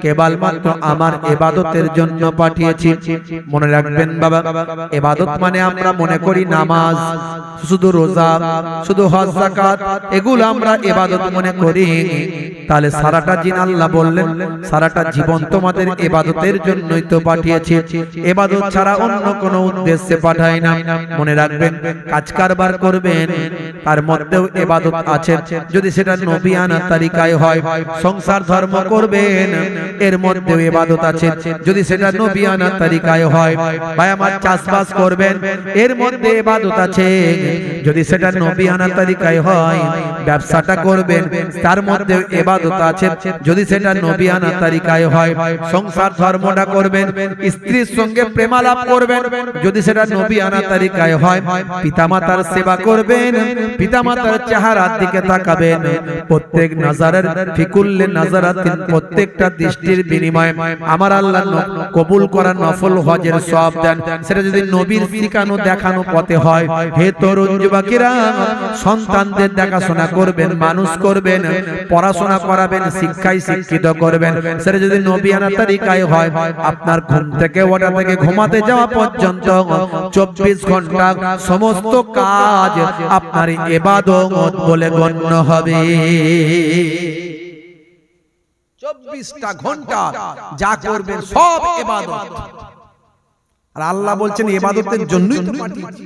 কেবলমাত্র আমার ইবাদতের জন্য পাঠিয়েছি। মনে রাখবেন বাবা, ইবাদত মানে আমরা মনে করি নামাজ, শুধু রোজা, শুধু হজ যাকাত, এগুলো আমরা ইবাদত মনে করি। তাহলে সারাটা দিন আল্লাহ বললেন সারাটা জীবন তোমাদের ইবাদতের জন্যই তো পাঠিয়েছি, ইবাদত ছাড়া অন্য কোনো উদ্দেশ্যে পাঠাই না। মনে রাখবেন, কাজ কারবার করবেন তার মধ্যেও ইবাদত আছে, যদি সেটা নবিয়ানা তরিকায় হয়। সংসার ধর্ম করবেন এর মধ্যেও ইবাদত আছে, যদি সেটা নবিয়ানা তরিকায় হয়। ভাই আমার, চাষবাস করবেন এর মধ্যে ইবাদত আছে, যদি সেটা নবিয়ানা তরিকায় হয়। ব্যবসাটা করবেন তার মধ্যে ইবাদত আছে, যদি সেটা নবিয়ানা তরিকায় হয়। সংসার ধর্মটা করবেন, স্ত্রীর সঙ্গে প্রেমালাপ করবেন, যদি সেটা নবিয়ানা তরিকায় হয়। পিতামাতার সেবা করবেন, পিতামাতার চেহারার দিকে তাকাবেন। প্রত্যেক নাজারের ফিকুল্লে নাজারাতিন, প্রত্যেকটা দৃষ্টির বিনিময়ে আমার আল্লাহ কবুল করা নফল হজের সওয়াব দেন, সেটা যদি নবীর শিখানো দেখানো পথে হয়। হে তরুণ যুবকেরা, সন্তানদের দেখাশোনা করবেন, মানুষ করবেন, পড়াশোনা করাবেন, শিক্ষায় শিক্ষিত করবেন, সেটা যদি নবিয়ানা তরিকায় হয়। আপনার ঘুম থেকে ওঠা থেকে ঘুমাতে যাওয়া পর্যন্ত 24 ঘন্টা সমস্ত কাজ আপনার ইবাদত বলে গণ্য হবে। 24টা ঘন্টা যা করবেন সব ইবাদত। আর আল্লাহ বলছেন ইবাদতের জন্যই তো পাঠিয়েছি।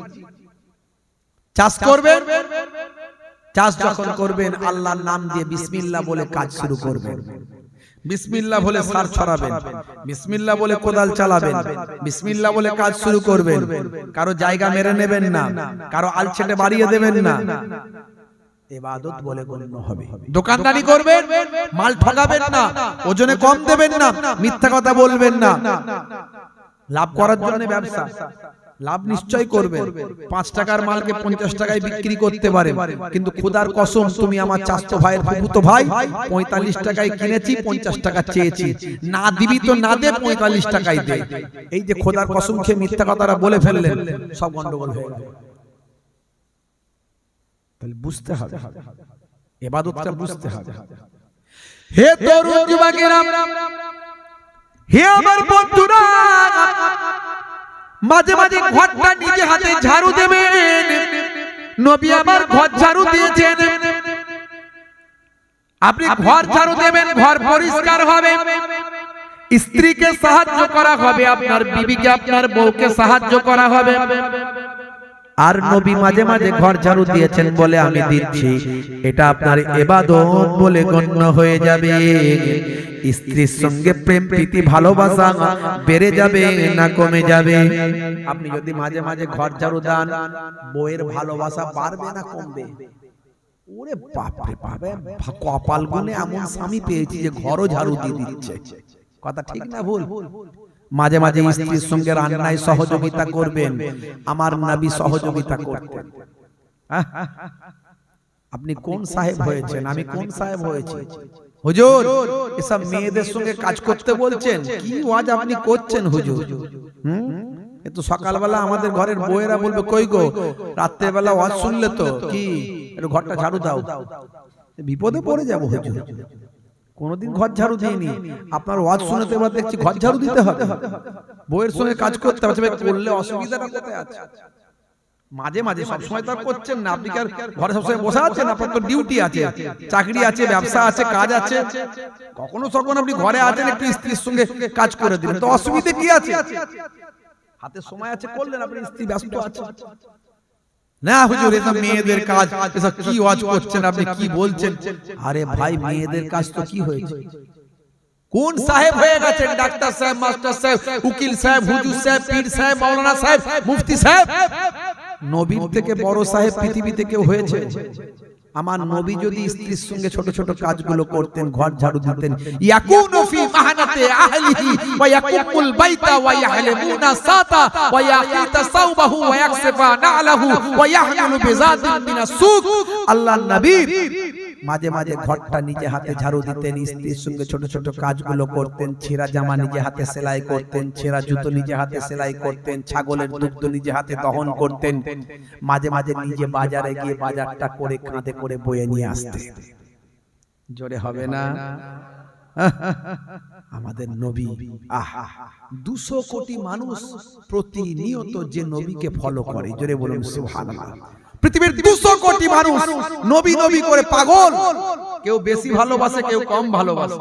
চাষ করবেন, চাষ যখন করবেন আল্লাহর নাম দিয়ে বিসমিল্লাহ বলে কাজ শুরু করবেন। বিসমিল্লাহ বলে সার ছড়াবেন, বিসমিল্লাহ বলে কোদাল চালাবেন, বিসমিল্লাহ বলে কাজ শুরু করবেন। কারো জায়গা মেরে নেবেন না, কারো আলছেটে বাড়িয়ে দেবেন না, ইবাদত বলে গণ্য হবে। দোকানদারি করবেন, মাল ঠকাবেন না, ওজনে কম দেবেন না, মিথ্যা কথা বলবেন না। লাভ করার জন্য ব্যবসা, লাভ নিশ্চয় করবেন। 5 টাকার মালকে 50 টাকায় বিক্রি করতে পারেন, কিন্তু খোদার কসম তুমি আমার চাচতো ভাইয়ের ফুফুতো ভাই, 45 টাকায় কিনেছি, 50 টাকা চেয়েছি, না দিবি তো না দে, 45 টাকায় দে। এই যে খোদার কসম খেয়ে মিথ্যা কথাটা বলে ফেললেন, সব গন্ডগোল হয়ে গেল। তাহলে বুঝতে হবে, ইবাদতটা বুঝতে হবে। হে তরুণ যুবকেরা, হে আমার বন্ধুরা, মাঝে মাঝে ঘরটা নিজে হাতে ঝাড়ু দেবেন। নবী আমার ঘর ঝাড়ু দিয়েছেন, আপনি ঘর ঝাড়ু দেবেন, ঘর পরিষ্কার হবে। স্ত্রীকে সাহায্য করা হবে, আপনার বিবিকে আপনার বউকে সাহায্য করা হবে। আর নবী মাঝে মাঝে ঘর ঝাড়ু দিয়েছেন বলে আমি দিচ্ছি, এটা আপনার ইবাদত বলে গণ্য হয়ে যাবে। স্ত্রীর সঙ্গে প্রেম প্রীতি ভালোবাসা বেড়ে যাবে না কমে যাবে? আপনি যদি মাঝে মাঝে ঘর ঝাড়ু দেন, বউয়ের ভালোবাসা বাড়বে না কমবে? ওরে বাপ রে বাপ, কপাল গুনে এমন স্বামী পেয়েছি যে ঘরও ঝাড়ু দিয়ে দিচ্ছে। কথা ঠিক না ভুল? মাঝে মাঝে স্ত্রীর সঙ্গে রান্নায় সহযোগিতা করবেন, আমার নবী সহযোগিতা করতেন। আপনি কোন সাহেব হয়েছেন, আমি কোন সাহেব হয়েছি? হুজুর এসব মেয়েদের সঙ্গে কাজ করতে বলছেন, কি ওয়াজ আপনি করছেন হুজুর? কিন্তু সকালবেলা আমাদের ঘরের বউয়েরা বলবে কই গো রাত্রে বেলা ওয়াজ শুনলে তো কি একটু ঘরটা ঝাড়ু দাও। বিপদে পড়ে যাবো হুজুর, কোনদিন ঘর ঝাড়ু দিইনি, আপনার ওয়াজ শুনতে এবার দেখছি ঘর ঝাড়ু দিতে হবে, বউয়ের সঙ্গে কাজ করতে হবে, করলে অসুবিধাটা কোথায় আছে? মাঝে মাঝে সবসময় তো করছেন না, আপনি কি আর ঘরে সবসময় বসে আছেন? আপনার তো ডিউটি আছে, চাকরি আছে, ব্যবসা আছে, কাজ আছে, কখনো তখন আপনি ঘরে আছেন একটু স্ত্রীর সঙ্গে কাজ করে দিলেন, তো অসুবিধা কি আছে? হাতে সময় আছে করলেন, আপনি স্ত্রী ব্যস্ত আছে না। হুজুর এসব মেয়েদের কাজ, এসব কি ওয়াজ করছেন আপনি, কি বলছেন? আরে ভাই মেয়েদের কাজ তো কি হয়েছে? কোন সাহেব হয়ে গেছেন? ডাক্তার সাহেব, মাস্টার সাহেব, উকিল সাহেব, হুজুর সাহেব, পীর সাহেব, মাওলানা সাহেব, মুফতি সাহেব। নবীর থেকে বড় সাহেব পৃথিবীতে কেউ হয়েছে? আমার নবী যদি স্ত্রীর সঙ্গে ছোট ছোট কাজগুলো করতেন, ঘর ঝাড়ু দিতেন, ইয়াকুনু ফি মাহনাতি আহলিহি ওয়া ইয়াকুমুল বাইতা ওয়া ইয়াহলিমুনা সাতা ওয়া ইয়াকিতা সাওবাহু ওয়া ইয়াকসিফা না'লাহু ওয়া ইয়াহমিলু বিজাতিন মিনাস সুক। আল্লাহর নবী মাঝে মাঝে ঘরটা নিজে হাতে ঝাড়ু দিতেন, স্ত্রীর সঙ্গে ছোট ছোট কাজগুলো করতেন, ছেঁড়া জামা নিজে হাতে সেলাই করতেন, ছেঁড়া জুতো নিজে হাতে সেলাই করতেন, ছাগলের দুগ্ধ নিজে হাতে দহন করতেন, মাঝে মাঝে নিজে বাজারে গিয়ে বাজারটা করে কাঁধে করে বয়ে নিয়ে আসতেন। জোরে হবে না? আমাদের নবী, আহা 200 কোটি মানুষ প্রতিনিয়ত যে নবীকে ফলো করে, জোরে বলুন সুবহানাল্লাহ। পৃথিবীর 200 কোটি মানুষ নবী নবী করে পাগল, কেউ বেশি ভালোবাসে, কেউ কম ভালোবাসে,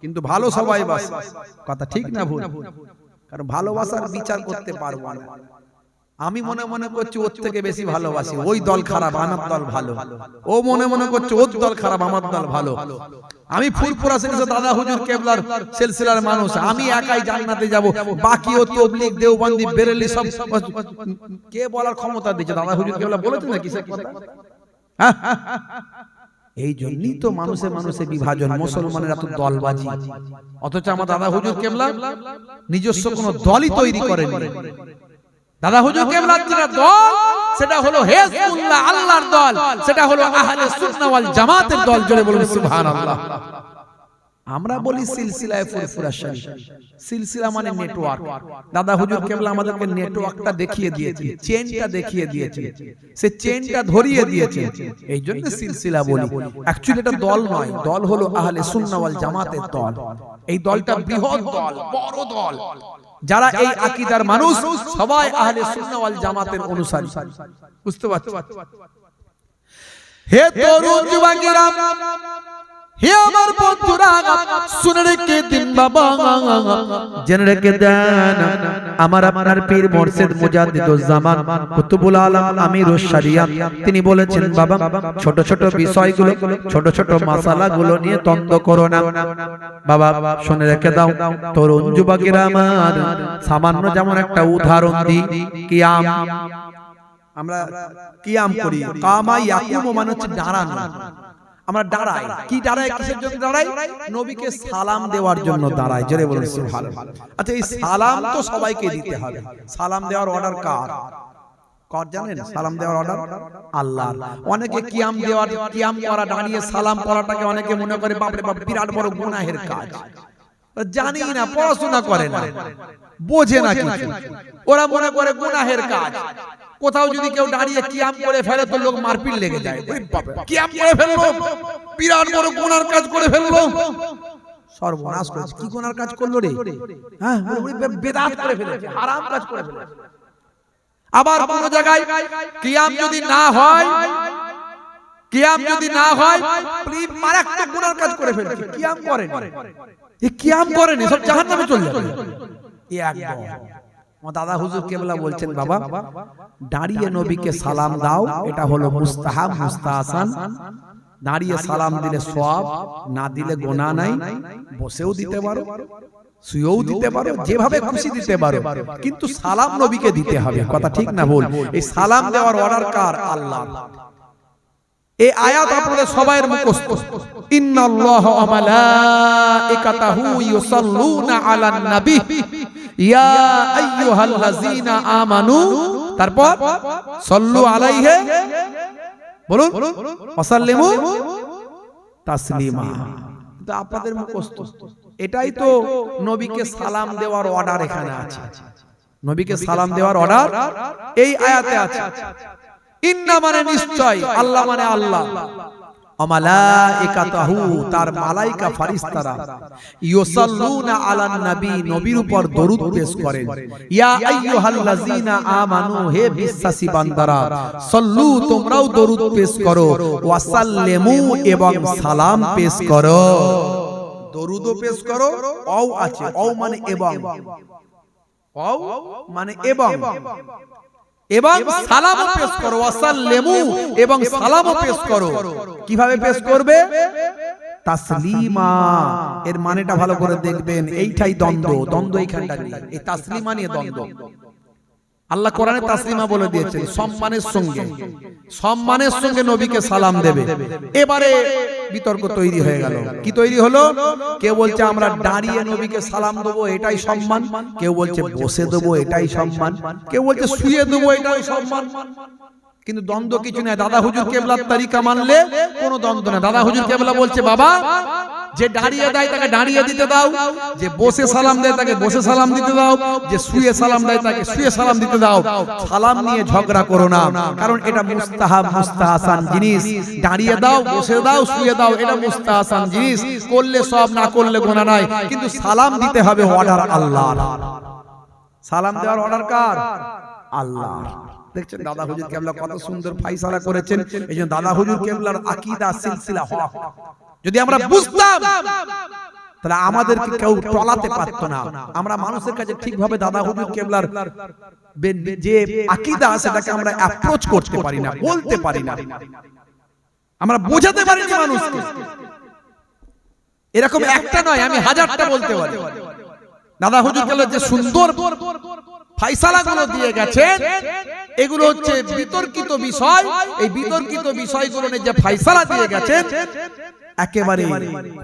কিন্তু ভালো সবাই বাসে। কথা ঠিক না ভুল? কারণ ভালোবাসার বিচার করতে পারবো না। আমি মনে মনে করছি ওর থেকে বেশি ভালোবাসি, ওই দল খারাপ আমার দল ভালো, ও মনে মনে করছে ওর দল খারাপ আমার দল ভালো। আমি ফুরফুরা সিলসিলা দাদা হুজুর কেবলার সিলসিলার মানুষ, আমি একাই জান্নাতে যাব, বাকি ও তাবলীগ দেওবন্দি বেরেলি সব কে বলার ক্ষমতা দিয়েছে? দাদা হুজুর কেবলা বলেছেন নাকি সে কথা? এই জন্যই তো মানুষে মানুষে বিভাজন, মুসলমানেরা তো দলবাজি। অথচ আমার দাদা হুজুর কেবলা নিজস্ব কোনো দলই তৈরি করেনি। দাদা হুজুর কেবলার যেটা দল সেটা হলো হিজবুল্লাহ, আল্লাহর দল, সেটা হলো আহলে সুন্নাহ ওয়াল জামাতের দল। জোরে বলুন সুবহানাল্লাহ। আমরা বলি সিলসিলায়ে ফুরফুরা শরীফ, সিলসিলা মানে নেটওয়ার্ক। দাদা হুজুর কেবলা আমাদেরকে নেটওয়ার্কটা দেখিয়ে দিয়েছে, চেইনটা দেখিয়ে দিয়েছে, সে চেইনটা ধরিয়ে দিয়েছে, এই জন্য সিলসিলা বলি। অ্যাকচুয়ালি এটা দল নয়, দল হলো আহলে সুন্নাহ ওয়াল জামাতের দল। এই দলটা বৃহৎ দল, বড় দল। যারা এই আকীদার মানুষ সবাই আহলে সুন্নাহ ওয়াল জামাতের অনুসারী। বুঝতে পারছো? হে তরুণ যুবকেরা, হে আমার বন্ধুরা, শুনে রেখে দিন বাবা, জেনে রেখে দেন, আমার আপনার পীর মুর্শিদ মুজাদ্দিদুজ জামান কুতুবুল আলম আমিরুশ শরিয়াত তিনি বলেছেন, বাবা ছোট ছোট বিষয়গুলো, ছোট ছোট মাসালাগুলো নিয়ে দ্বন্দ্ব করো না। বাবা শুনে রেখে দাও তরুণ যুবকেরা আমার, সামান্য যেমন একটা উদাহরণ দিই, কিয়াম। আমরা কিয়াম করি, কামা ইয়াকুমু মানে হচ্ছে দাঁড়ানো। আমরা দাঁড়াই, কি দাঁড়াই, কিসের জন্য দাঁড়াই? নবীকে সালাম দেওয়ার জন্য দাঁড়াই। জোরে বলুন সুবহানাল্লাহ। আচ্ছা এই সালাম তো সবাইকে দিতে হবে, সালাম দেওয়ার অর্ডার কার? কার জানেন? সালাম দেওয়ার অর্ডার আল্লাহর। অনেকে কিয়াম দেওয়ার, কিয়াম করা, দাঁড়িয়ে সালাম করাটাকে অনেকে মনে করে বাপরে বাপ বিরাট বড় গুনাহের কাজ। জানি না, পড়াশোনা করে না, বোঝে না কিছু, ওরা মনে করে গুনাহের কাজ। কোথাও যদি কেউ দাঁড়িয়ে কিয়াম করে ফেলে তো লোক মারপিট লেগে যায়, কিয়াম করে ফেললো, বিরাট বড় গুনার কাজ করে ফেললো, সর্বনাশ করেছে। কি গুনার কাজ করলো রে? হ্যাঁ, বেদাত করে ফেলেছে, হারাম কাজ করে ফেলেছে। আবার কোন জায়গায় কিয়াম যদি না হয়, কিয়াম যদি না হয় মারাত্মক গুনার কাজ করে ফেলেছে, কিয়াম করেন, এই কিয়াম করেন সব জাহান্নামে চলে যাবে। একদম আমার দাদা হুজুর কেবলা বলছেন, বাবা দাঁড়িয়ে নবীকে সালাম দাও, এটা হলো মুস্তাহাব, মুস্তাহসান। দাঁড়িয়ে সালাম দিলে সওয়াব, না দিলে গুনাহ নাই। বসেও দিতে পারো, শুয়েও দিতে পারো, যেভাবে খুশি দিতে পারো, কিন্তু সালাম নবীকে দিতে হবে। কথা ঠিক না ভুল? এই সালাম দেওয়ার অর্ডার কার? আল্লাহ। এই আয়াত আপনাদের সবাইয়ের মুখস্থ, ইন্নাল্লাহা ওয়া মালাইকাতাহু ইউসাল্লুনা আলান নবী ইয়া আইয়ুহাল্লাযীনা আমানু, তারপর সাল্লু আলাইহি, বলুন ওয়াসাল্লিমু তাসলিমা। তো আপনাদের মুখস্থ, এটাই তো নবীকে সালাম দেওয়ার অর্ডার এখানে আছে। নবীকে সালাম দেওয়ার অর্ডার এই আয়াতে আছে। ইন্না মানে নিশ্চয়, আল্লাহ মানে আল্লাহ, মালাইকাতুহু তার মালাইকা ফেরেশতারা, ইউসাল্লুনা আলান নবী নবীর উপর দরুদ পেশ করেন। ইয়া আইয়ুহাল্লাযিনা আমানু হে বিশ্বাসী বান্দারা, সাল্লু তোমরাও দরুদ পেশ করো, ওয়া সাল্লিমু এবং সালাম পেশ করো। দরুদও পেশ করো, অও আছে, অও মানে এবং, অও মানে এবং, এবং সালামও পেশ করো, ওয়াসাল্লিমু এবং সালামও পেশ করো। কিভাবে পেশ করবে? তাসলিমা, এর মানেটা ভালো করে দেখবেন, এইটাই দ্বন্দ্ব এইখানটা নেই, এই তাসলিমা নিয়ে দ্বন্দ্ব। আল্লাহ কোরআনে তাসলিমা বলে দিয়েছেন, সম্মানের সঙ্গে নবীকে সালাম দেবে। এবারে বিতর্ক তৈরি হয়ে গেল। কি তৈরি হলো? কেউ বলছে আমরা দাঁড়িয়ে নবীকে সালাম দেবো, এটাই সম্মান। কেউ বলছে বসে দেবো, এটাই সম্মান। কেউ বলছে শুয়ে দেবো, এটাই সম্মান। কিন্তু দ্বন্দ্ব কিছু নেই। দাদা হুজুর কেবলার তরিকা মানলে কোনো দ্বন্দ্ব নেই। দাদা হুজুর কেবলা বলছে, বাবা যে দাঁড়িয়ে দেয় তাকে দাঁড়িয়ে দিতে দাও, যে বসে সালাম দেয় তাকে বসে সালাম দিতে দাও, যে শুয়ে সালাম দেয় তাকে শুয়ে সালাম দিতে দাও। সালাম নিয়ে ঝগড়া করো না, কারণ এটা মুস্তাহাব, মুস্তাহসান জিনিস। দাঁড়িয়ে দাও, বসে দাও, শুয়ে দাও, এটা মুস্তাহসান জিনিস। করলে সব, না করলে গুনাহ নাই। কিন্তু সালাম দিতে হবে অর্ডার আল্লাহর। সালাম দেওয়ার অর্ডার কার? আল্লাহর। দেখছেন দাদা হুজুর কেবলা কত সুন্দর ফায়সালা করেছেন। এইজন্য দাদা হুজুর কেবলার আকীদা সিলসিলা হক যদি আমরা বুঝতাম, তাহলে আমাদেরকে কেউ টলাতে পারতো না। আমরা মানুষের কাছে ঠিকভাবে দাদা হুজুর কেবলার যে আকীদা সেটাকে আমরা অ্যাপ্রোচ করতে পারি না, বলতে পারি না, আমরা বোঝাতে পারি না মানুষকে। এরকম একটা নয়, আমি হাজারটা বলতে পারি। দাদা হুজুর কেবলার যে সুন্দর ফায়সালাগুলো দিয়ে গেছেন, এগুলো হচ্ছে বিতর্কিত বিষয়। এই বিতর্কিত বিষয়গুলো নিয়ে যে ফায়সালা দিয়ে গেছেন, একেবারে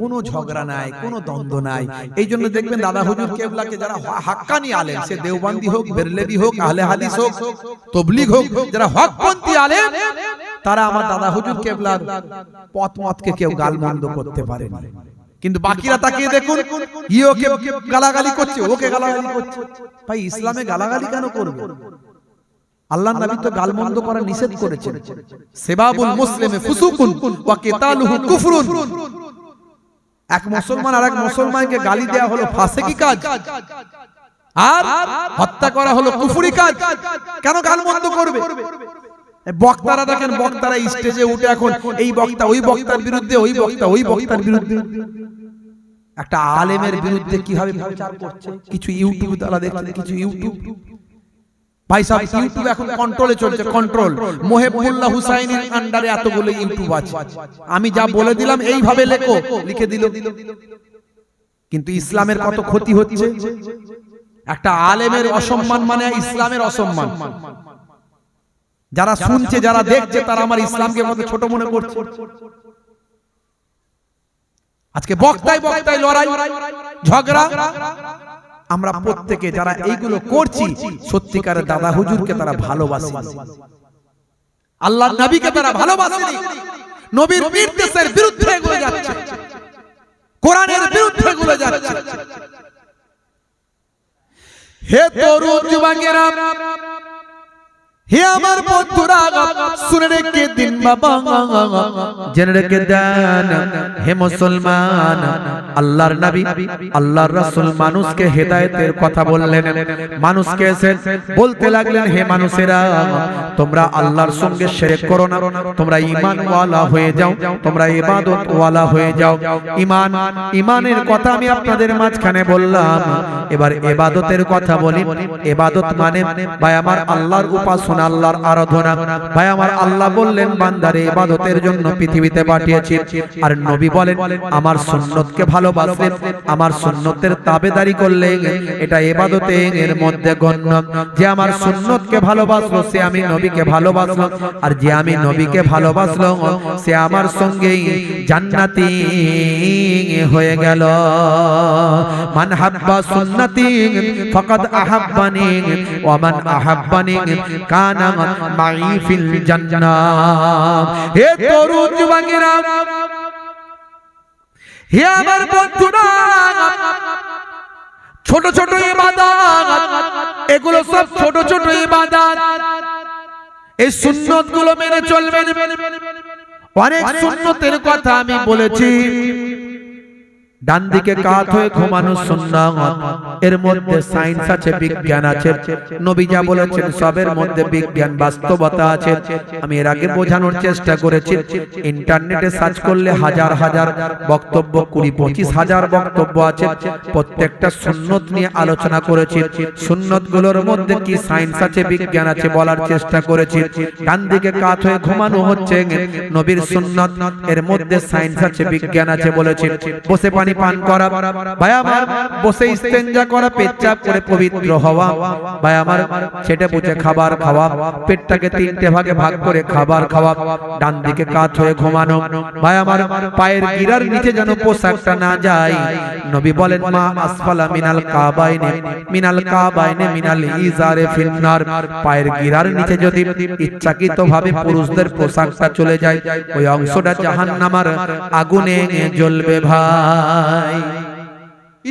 কোনো ঝগড়া নাই, কোনো দ্বন্দ্ব নাই। এই জন্য দেখবেন দাদা হুজুর কেবলাকে যারা হাক্কানি আলেম, সে দেওবন্দি হোক, বেরলেভি হোক, আহলে হাদিস হোক, তবলিগ হোক, যারা হকপন্থী আলেম, তারা আমার দাদা হুজুর কেবলার পথ মতকে কেউ গালমন্দ করতে পারে না। কিন্তু বাকিরা তাকিয়ে দেখুন, ওকে গালাগালি করছে, ওকে গালাগালি করছে। ভাই ইসলামে গালাগালি কেন করবে? আল্লাহর নবী তো গালমন্দ করা নিষেধ করেছেন। সেবাবুল মুসলিমে ফুসুকুন ওয়া কিতালুহু কুফরুন। এক মুসলমান আরেক মুসলমানকে গালি দেয়া হলো ফাসিকি কাজ, আর হত্যা করা হলো কুফরি কাজ। কেন গালমন্দ করবে? বক্তারা দেখেন, বক্তারা স্টেজে উঠে এখন এই বক্তা ওই বক্তার বিরুদ্ধে, ওই বক্তা ওই বক্তার বিরুদ্ধে। একটা আলেমের বিরুদ্ধে কিভাবে প্রচার করছে, কিছু ইউটিউব তারা দেখছেন, কিছু ইউটিউব ভাই সাহেব, ইউটিউব এখন কন্ট্রোলে চলছে, কন্ট্রোল। মোহেবুল্লাহ হুসাইনের আন্ডারে এতগুলো ইউটিউব আছে। আমি যা বলে দিলাম এইভাবে লেখো, লিখে দিল। কিন্তু ইসলামের কত ক্ষতি হচ্ছে। একটা আলেমের অসম্মান মানে ইসলামের অসম্মান। যারা শুনছে, যারা দেখছে, তারা আমার ইসলামকে কত ছোট মনে করছে। আজকে বক্তায় বক্তায় লড়াই, ঝগড়া। আমরা প্রত্যেকে যারা এইগুলো করছি, সত্যিকারের দাদা হুজুরকে তারা ভালোবাসে, আল্লাহর নবীকে তারা ভালোবাসে। নবীর নির্দেশের বিরুদ্ধে এগুলো যাচ্ছে, কোরআনের বিরুদ্ধে এগুলো যাচ্ছে। হে তরুণ যুবকেরা, হে আমার বন্ধুরা, শুনে রেখে দিন বাবা, জেনে রেখে দেন হে মুসলমান। আল্লাহর নবী, আল্লাহর রাসূল মানুষকে হেদায়েতের কথা বললেন। মানুষকে এসে বলতে লাগলেন, হে মানুষেরা, তোমরা আল্লাহর সঙ্গে শিরক করো না, তোমরা ঈমান ওয়ালা হয়ে যাও, তোমরা ইবাদত ওয়ালা হয়ে যাও। ঈমানের কথা আমি আপনাদের মাঝখানে বললাম। এবার ইবাদতের কথা বলি। ইবাদত মানে ভাই আমার আল্লাহর উপাসনা, আল্লাহর আরাধনা। ভাই আমার আল্লাহ বললেন, বান্দারে ইবাদতের জন্য পৃথিবীতে পাঠিয়েছি। আর নবী বলেন, আমার সুন্নতকে ভালোবাসলে, আমার সুন্নতের তাবেদারি করলে, এটা ইবাদতের মধ্যে গণ্য। যে আমার সুন্নতকে ভালোবাসলো, সে আমি নবীকে ভালোবাসলো। আর যে আমি নবীকে ভালোবাসলো, সে আমার সঙ্গেই জান্নাতি হয়ে গেল। মান হাব্বা সুন্নতি ফাকাদ আহাব্বানি ওয়া মান আহাব্বানি কানা মাই ফিল জান্নাহ। হে তরুণ যুবকেরা, হে আমার বন্ধুরা, ছোট ছোট ইবাদত এগুলো সব ছোট ছোট ইবাদত, এই সুন্নত গুলো মেনে চলবেন। অনেক সুন্নতের কথা আমি বলেছি। ডান দিকে কাত হয়ে ঘুমানো সুন্নাত, এর মধ্যে সায়েন্স আছে, বিজ্ঞান আছে। নবী যা বলেছেন সবের মধ্যে বিজ্ঞান বাস্তবতা আছে। আমি এর আগে বোঝানোর চেষ্টা করেছি। ইন্টারনেটে সার্চ করলে হাজার হাজার বক্তব্য, 20-25 হাজার বক্তব্য আছে। প্রত্যেকটা সুন্নত নিয়ে আলোচনা করেছি। সুন্নত গুলোর মধ্যে কি সায়েন্স আছে, বিজ্ঞান আছে বলার চেষ্টা করেছি। ডান দিকে কাত হয়ে ঘুমানো হচ্ছে নবীর সুন্নত, এর মধ্যে সায়েন্স আছে, বিজ্ঞান আছে বলেছি। বসে পানি পান করা, ভাই আমার বসে ইস্তেঞ্জা করা, পেচ্ছাপ করে পবিত্র হওয়া, ভাই আমার সেটা বুঝে খাবার খাওয়া, পেটটাকে 3টে ভাগে ভাগ করে খাবার খাওয়া, ডান দিকে কাত হয়ে ঘুমানো, ভাই আমার পায়ের গিরার নিচে যেন পোশাকটা না যায়। নবী বলেন মা আসফালা মিনাল কাবাইনে মিনাল ইজারে ফিন্নার, পায়ের গিরার নিচে যদি ইচ্ছাকৃতভাবে পুরুষদের পোশাকটা চলে যায়, ওই অংশটা জাহান্নামের আগুনে জ্বলবে ভাই।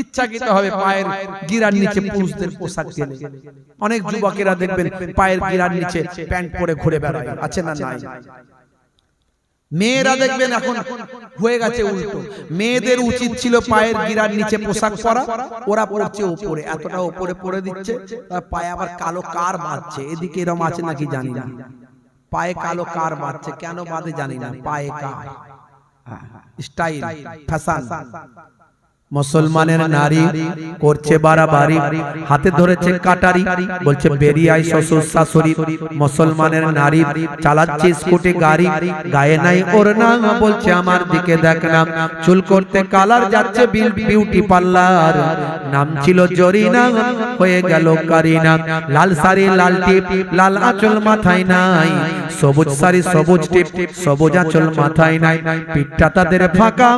ইচ্ছাকৃত হবে পায়ের গিরার নিচে পুরুষদের পোশাক কেনে। অনেক যুবকেরা দেখবেন পায়ের গিরার নিচে প্যান্ট পরে ঘুরে বেড়ায়, আছে না নাই? মেয়েরা দেখবেন এখন হয়ে গেছে উল্টো। মেয়েদের উচিত ছিল পায়ের গিরার নিচে পোশাক পরা, ওরা পড়ছে উপরে, এতটা উপরে পরে দিচ্ছে, পায়ে আবার কালো কার বাঁধছে। এদিকে এরকম আছে নাকি জানি না, পায়ে কালো কার বাঁধছে, কেন বাঁধে জানি না, পায়ে কার, স্টাইল, ফ্যাশন। মুসলমানের নারী করছে বাড়াবাড়ি, হাতে ধরেছে কাটারি, বলছে বেরিয়ে আয় শ্বশুর শাশুড়ি। মুসলমানের নারী চালাচ্ছে স্কুটি গাড়ি, গায়ে নাই ওড়না, বলছে আমার দিকে দেখ না। চুল করতে কালার যাচ্ছে বিউটি পার্লার, নাম ছিল জরিনা হয়ে গেল কারিনা। লাল শাড়ি লাল টিপ, লাল আঁচল মাথায় নাই, সবুজ শাড়ি সবুজ টিপ, সবুজ আঁচল মাথায় নাই। পিঠটা তাদের ফাঁকা,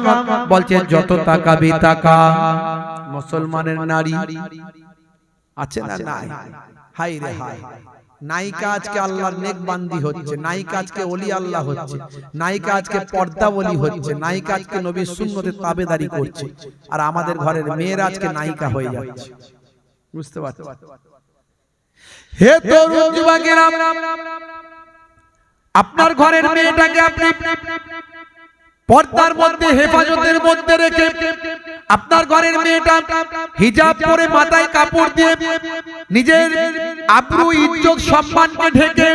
বলছে যত তাকাবি তাকা। মুসলমানের নারী আছে না নাই? হাই রে হাই। নায়িকা আজকে আল্লাহর নেকবান্দি হচ্ছে, নায়িকা আজকে ওলি আল্লাহ হচ্ছে, নায়িকা আজকে পর্দা ওলি হচ্ছে, নায়িকা আজকে নবীর সুন্নতের তাবেদারি করছে, আর আমাদের ঘরের মেয়েরা আজকে নায়িকা হয়ে যাচ্ছে। বুঝতে পারছেন? হে তরুণ যুবকেরা, আপনার ঘরের মেয়েটাকে আপনি পর্দার মধ্যে, হেফাজতের মধ্যে রেখে, আপনার ঘরের মেয়েটা হিজাব পরে, মাথায় কাপড় দিয়ে, নিজের আব্রু ইজ্জত সম্মানকে ঢেকে,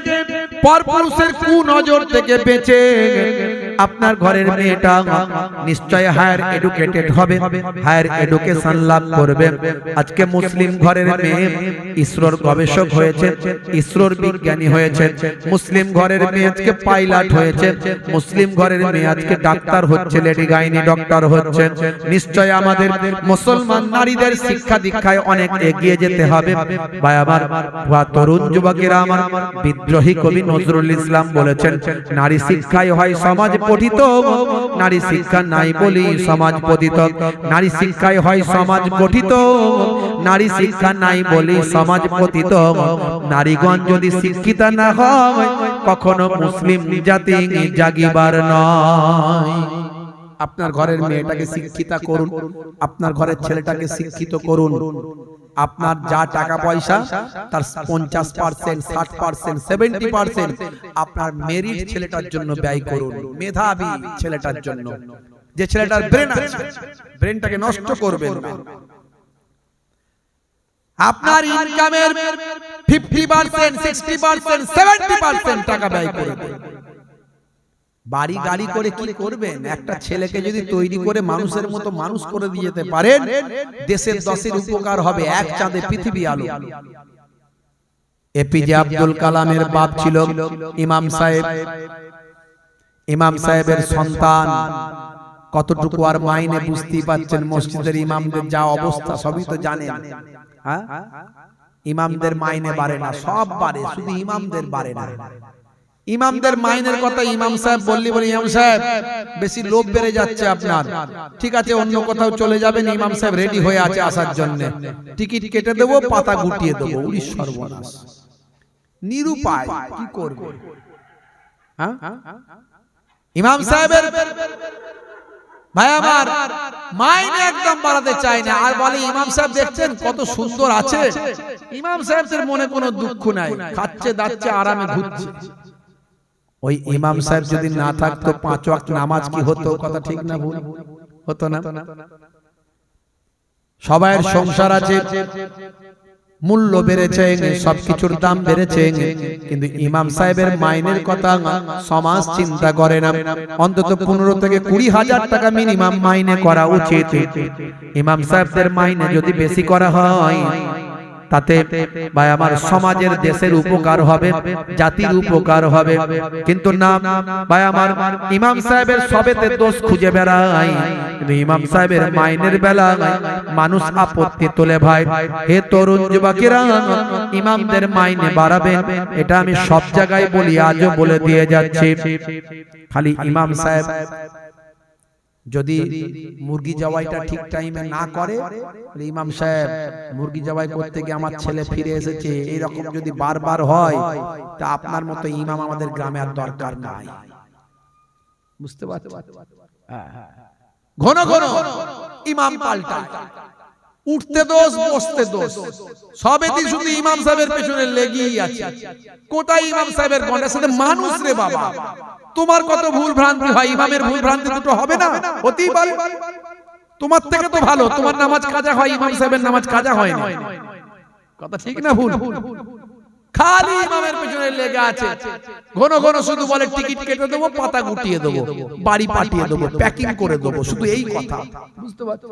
পরপুরুষের কুনজর থেকে বেঁচে, আপনার ঘরের মেয়েটা নিশ্চয় হায়ার এডুকেটেড হবে, হায়ার এডুকেশন লাভ করবে। আজকে মুসলিম ঘরের মেয়ে ইসরোর গবেষক হয়েছে, ইসরোর বিজ্ঞানী হয়েছে। মুসলিম ঘরের মেয়ে আজকে পাইলট হয়েছে, মুসলিম ঘরের মেয়ে আজকে ডাক্তার হচ্ছে, লেডি গাইনি ডক্টর হচ্ছে। নিশ্চয় আমাদের মুসলমান নারীদের শিক্ষা দীক্ষায় অনেক এগিয়ে যেতে হবে। ভাই আমার, তরুণ যুবকেরা আমার, বিদ্রোহী কবি নজরুল ইসলাম বলেছেন, নারী শিক্ষায় হয় সমাজ পতিত, নারী শিক্ষা নাই বলি সমাজ পতিত। নারী শিক্ষায় হয় সমাজ গঠিত, নারী শিক্ষা নাই বলি সমাজ পতিত। নারীগণ যদি শিক্ষিত না হয়, কখনো মুসলিম জাতি জাগিবার নয়। আপনার ঘরের মেয়েটাকে শিক্ষিতা করুন, আপনার ঘরের ছেলেটাকে শিক্ষিত করুন। আপনার যা টাকা পয়সা তার 50%, 60%, 70% আপনার মেরিট ছেলেটার জন্য ব্যয় করুন, মেধাবী ছেলেটার জন্য। যে ছেলেটার ব্রেন আছে, ব্রেনটাকে নষ্ট করবেন না। আপনার ইনকামের 50%, 60%, 70% টাকা ব্যয় করবেন। বাড়ি গাড়ি করে কি করবেন? একটা ছেলেকে যদি তৈরি করে মানুষের মতো মানুষ করে দিয়ে যেতে পারেন, দেশের 10-এর উপকার হবে, এক চাঁদে পৃথিবী আলো। এপিজে আব্দুল কালামের বাপ ছিল ইমাম সাহেব, ইমাম সাহেবের সন্তান। কতটুকু আর মাইনে বুঝতেই পাচ্ছেন। মসজিদের ইমামদের যা অবস্থা সবই তো জানেন। হ্যাঁ, ইমামদের মাইনে বাড়ে না, সব বাড়ে, শুধু ইমামদের বাড়ে না। ইমামদের মাইনের কথা ইমাম সাহেব বললি বলে, ইমাম সাহেব বেশি লোভ বেড়ে যাচ্ছে আপনার, ঠিক আছে অন্য কোথাও চলে যাবেন। ইমাম সাহেব রেডি হয়ে আছে আসার জন্য, টিকিট কেটে দেবো, পাতা গুটিয়ে দেবো। উড়ি সর্বনাশ, নিরুপায়, কি করবে? ইমাম সাহেবের ভাই আমার মাইনে একদম বাড়াতে চায় না, আর বলে ইমাম সাহেব দেখছেন কত সুন্দর আছে। ইমাম সাহেবের মনে কোনো দুঃখ নাই, খাচ্ছে দাচ্ছে আরামে ঘুরছে। ওই ইমাম সাহেব যদি না থাকতো 5 ওয়াক্ত নামাজ কি হতো? কথা ঠিক না ভুল? হতো না। সবার সংসার আছে, মূল্য বেড়েছে, সবকিছুর দাম বেড়েছে, কিন্তু ইমাম সাহেবের মাইনের কথা সমাজ চিন্তা করে না। অন্তত 15 থেকে 20 হাজার টাকা মিনিমাম মাইনে করা উচিত। ইমাম সাহেবদের মাইনে যদি বেশি করা হয় তাতে ভাই আমার সমাজের দেশের উপকার হবে, জাতির উপকার হবে। কিন্তু না ভাই আমার, ইমাম সাহেবের সবেতে দোষ খুঁজে বেড়ায়, কিন্তু ইমাম সাহেবের মাইনের বেলায় মানুষ আপত্তি তোলে। ভাই হে তরুণ যুবকেরা, ইমামদের মাইনে বাড়াবেন, এটা আমি সব জায়গায় বলি, আজও বলে দিয়ে যাচ্ছি। খালি ইমাম সাহেব যদি মুরগি জবাইটা ঠিক টাইমে না করে, ইমাম সাহেব মুরগি জবাই করতে গিয়ে আমার ছেলে ফিরে এসেছে, এইরকম যদি বারবার হয়, তা আপনার মতো ইমাম আমাদের গ্রামে আর দরকার নাই। বুঝতে পারছেন? ঘন ঘন ইমাম পাল্টায়, উঠতে দোষ বসতে দোষ, সবেতেই শুধু ইমাম সাহেবের পেছনে লেগেই আছে। কোথায় ইমাম সাহেবের গন্ডা? সাথে মানুষ রে বাবা, তোমার কত ভুল ভ্রান্তি হয়, ইমামের ভুল ভ্রান্তি দুটো হবে না? হতেই পারে। তোমার থেকে তো ভালো, তোমার নামাজ কাজা হয়, ইমাম সাহেবের নামাজ কাজা হয় না। কথা ঠিক না ভুল? খালি ইমামের পেছনে লেগে আছে, ঘন ঘন শুধু বলে টিকিট কেটে দেবো, পাতা গুটিয়ে দেবো, বাড়ি পাঠিয়ে দেবো, প্যাকিং করে দেবো, শুধু এই কথা। বুঝতে পারছো?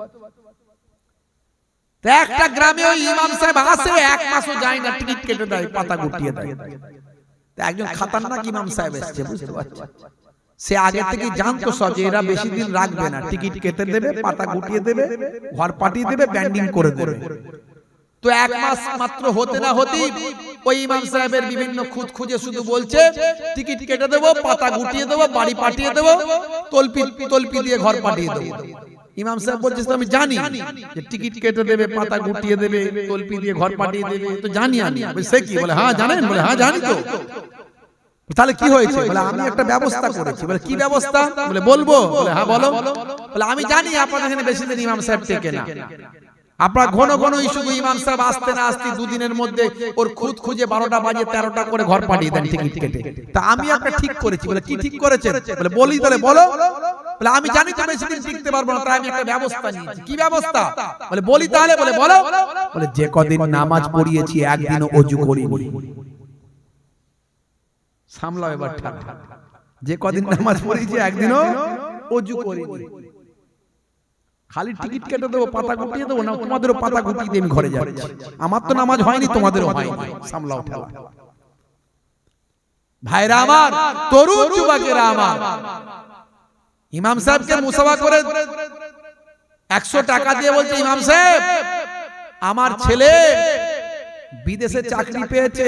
একটা গ্রামে ওই ইমাম সাহেব আসে, 1 মাসও যায় না, টিকিট কেটে দেয়, পাতা গুটিয়ে দেয়। একজন খাতারনাক ইমাম সাহেব এসেছে, বুঝতে পারছো? সে আগে থেকে জানতো সব যে এরা বেশি দিন রাখবে না, টিকিট কেটে দেবে, পাতা গুটিয়ে দেবে, ঘর পাঠিয়ে দেবে, ব্যান্ডিং করে দেবে। তো 1 মাস মাত্র হতে না হতেই ওই ইমাম সাহেবের বিভিন্ন খুঁত খুঁজে শুধু বলছে টিকিট কেটে দেবো, পাতা গুটিয়ে দেবো, বাড়ি পাঠিয়ে দেবো, তলপি দিয়ে ঘর পাঠিয়ে দেবো। ইমাম সাহেব বলছে আমি জানি যে টিকিট কেটে দেবে, পাতা গুটিয়ে দেবে, তলপি দিয়ে ঘর পাঠিয়ে দেবে, তো জানি আমি। সে কি বলে? হ্যাঁ জানেন? বলে হ্যাঁ জানি তো। তাহলে কি হয়েছে? বলে আমি একটা ব্যবস্থা করেছি। বলে কি ব্যবস্থা? বলে বলবো। বলে হ্যাঁ বলো। বলে আমি জানি আপনাদের এখানে বেশি দিন ইমাম সাহেব টেকে না, আপনার ঘন ঘন শুধু ইমাম সাহেব আসতে না আসতে 2 দিনের মধ্যে ওর খুঁত খুঁজে 12টা বাজে 13টা করে ঘর পাঠিয়ে দেন টিকিট কেটে। তা আমি একটা ঠিক করেছি। বলে কি ঠিক করেছেন? বলে বলি। তাহলে বলো। বলে আমি জানি তো বেশি দিন টিকতে পারবো না, তাই আমি একটা ব্যবস্থা নিয়েছি। কি ব্যবস্থা? বলে বলি। তাহলে বলে বলো। বলে যে কদিন নামাজ পড়িয়েছি একদিনও ওযু করিনি। সামলাও এবার ঠান্ডা। যে কদিন নামাজ পড়িয়েছি একদিনও ওযু করিনি। খালি টিকিট কেটে দেবো, পাতা গুটিয়ে দেবো না, তোমাদেরও পাতা গুটিয়ে দিয়ে আমি ঘরে যাচ্ছি। আমার তো নামাজ হয়নি, তোমাদেরও হয়নি। সামলাও ঠেলা। ভাইরা আমার, তরুণ যুবকেরা আমার, ইমাম সাহেবকে মুসাফা করে 100 টাকা দিয়ে বলছে, ইমাম সাহেব আমার ছেলে বিদেশে চাকরি পেয়েছে,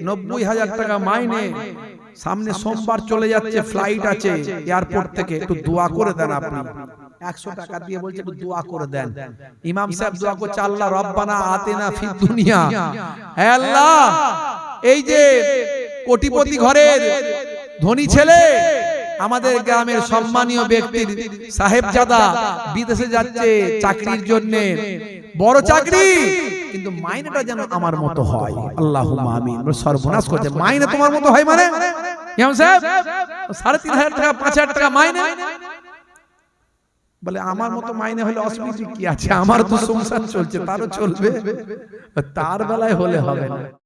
90,000 টাকা মাইনে, সামনে সোমবার চলে যাচ্ছে, ফ্লাইট আছে এয়ারপোর্ট থেকে, একটু দোয়া করে দেন আপনি। 100 টাকা দিয়ে বলছে একটু দোয়া করে দেন। ইমাম সাহেব দোয়া করছে, আল্লাহ রব্বানা আতিনা ফিদ দুনিয়া, হে আল্লাহ এই যে কোটিপতি ঘরের ধনী ছেলে, আমাদের গ্রামের সম্মানীয় ব্যক্তির সাহেবজাদা বিদেশে যাচ্ছে চাকরির জন্য, বড় চাকরি, কিন্তু মাইনেটা যেন আমার মতো হয়। আল্লাহুম্মা আমিন। সর্বনাশ করছে, মাইনে তোমার মতো হয় মানে? ইমাম সাহেব 3,500 টাকা 5,000 টাকা মাইনে। বলে আমার মতো মাইনে হলে অসুবিধা কি আছে? আমার তো সংসার চলছে, তারও চলবে, তার বেলায় হলে হবে না।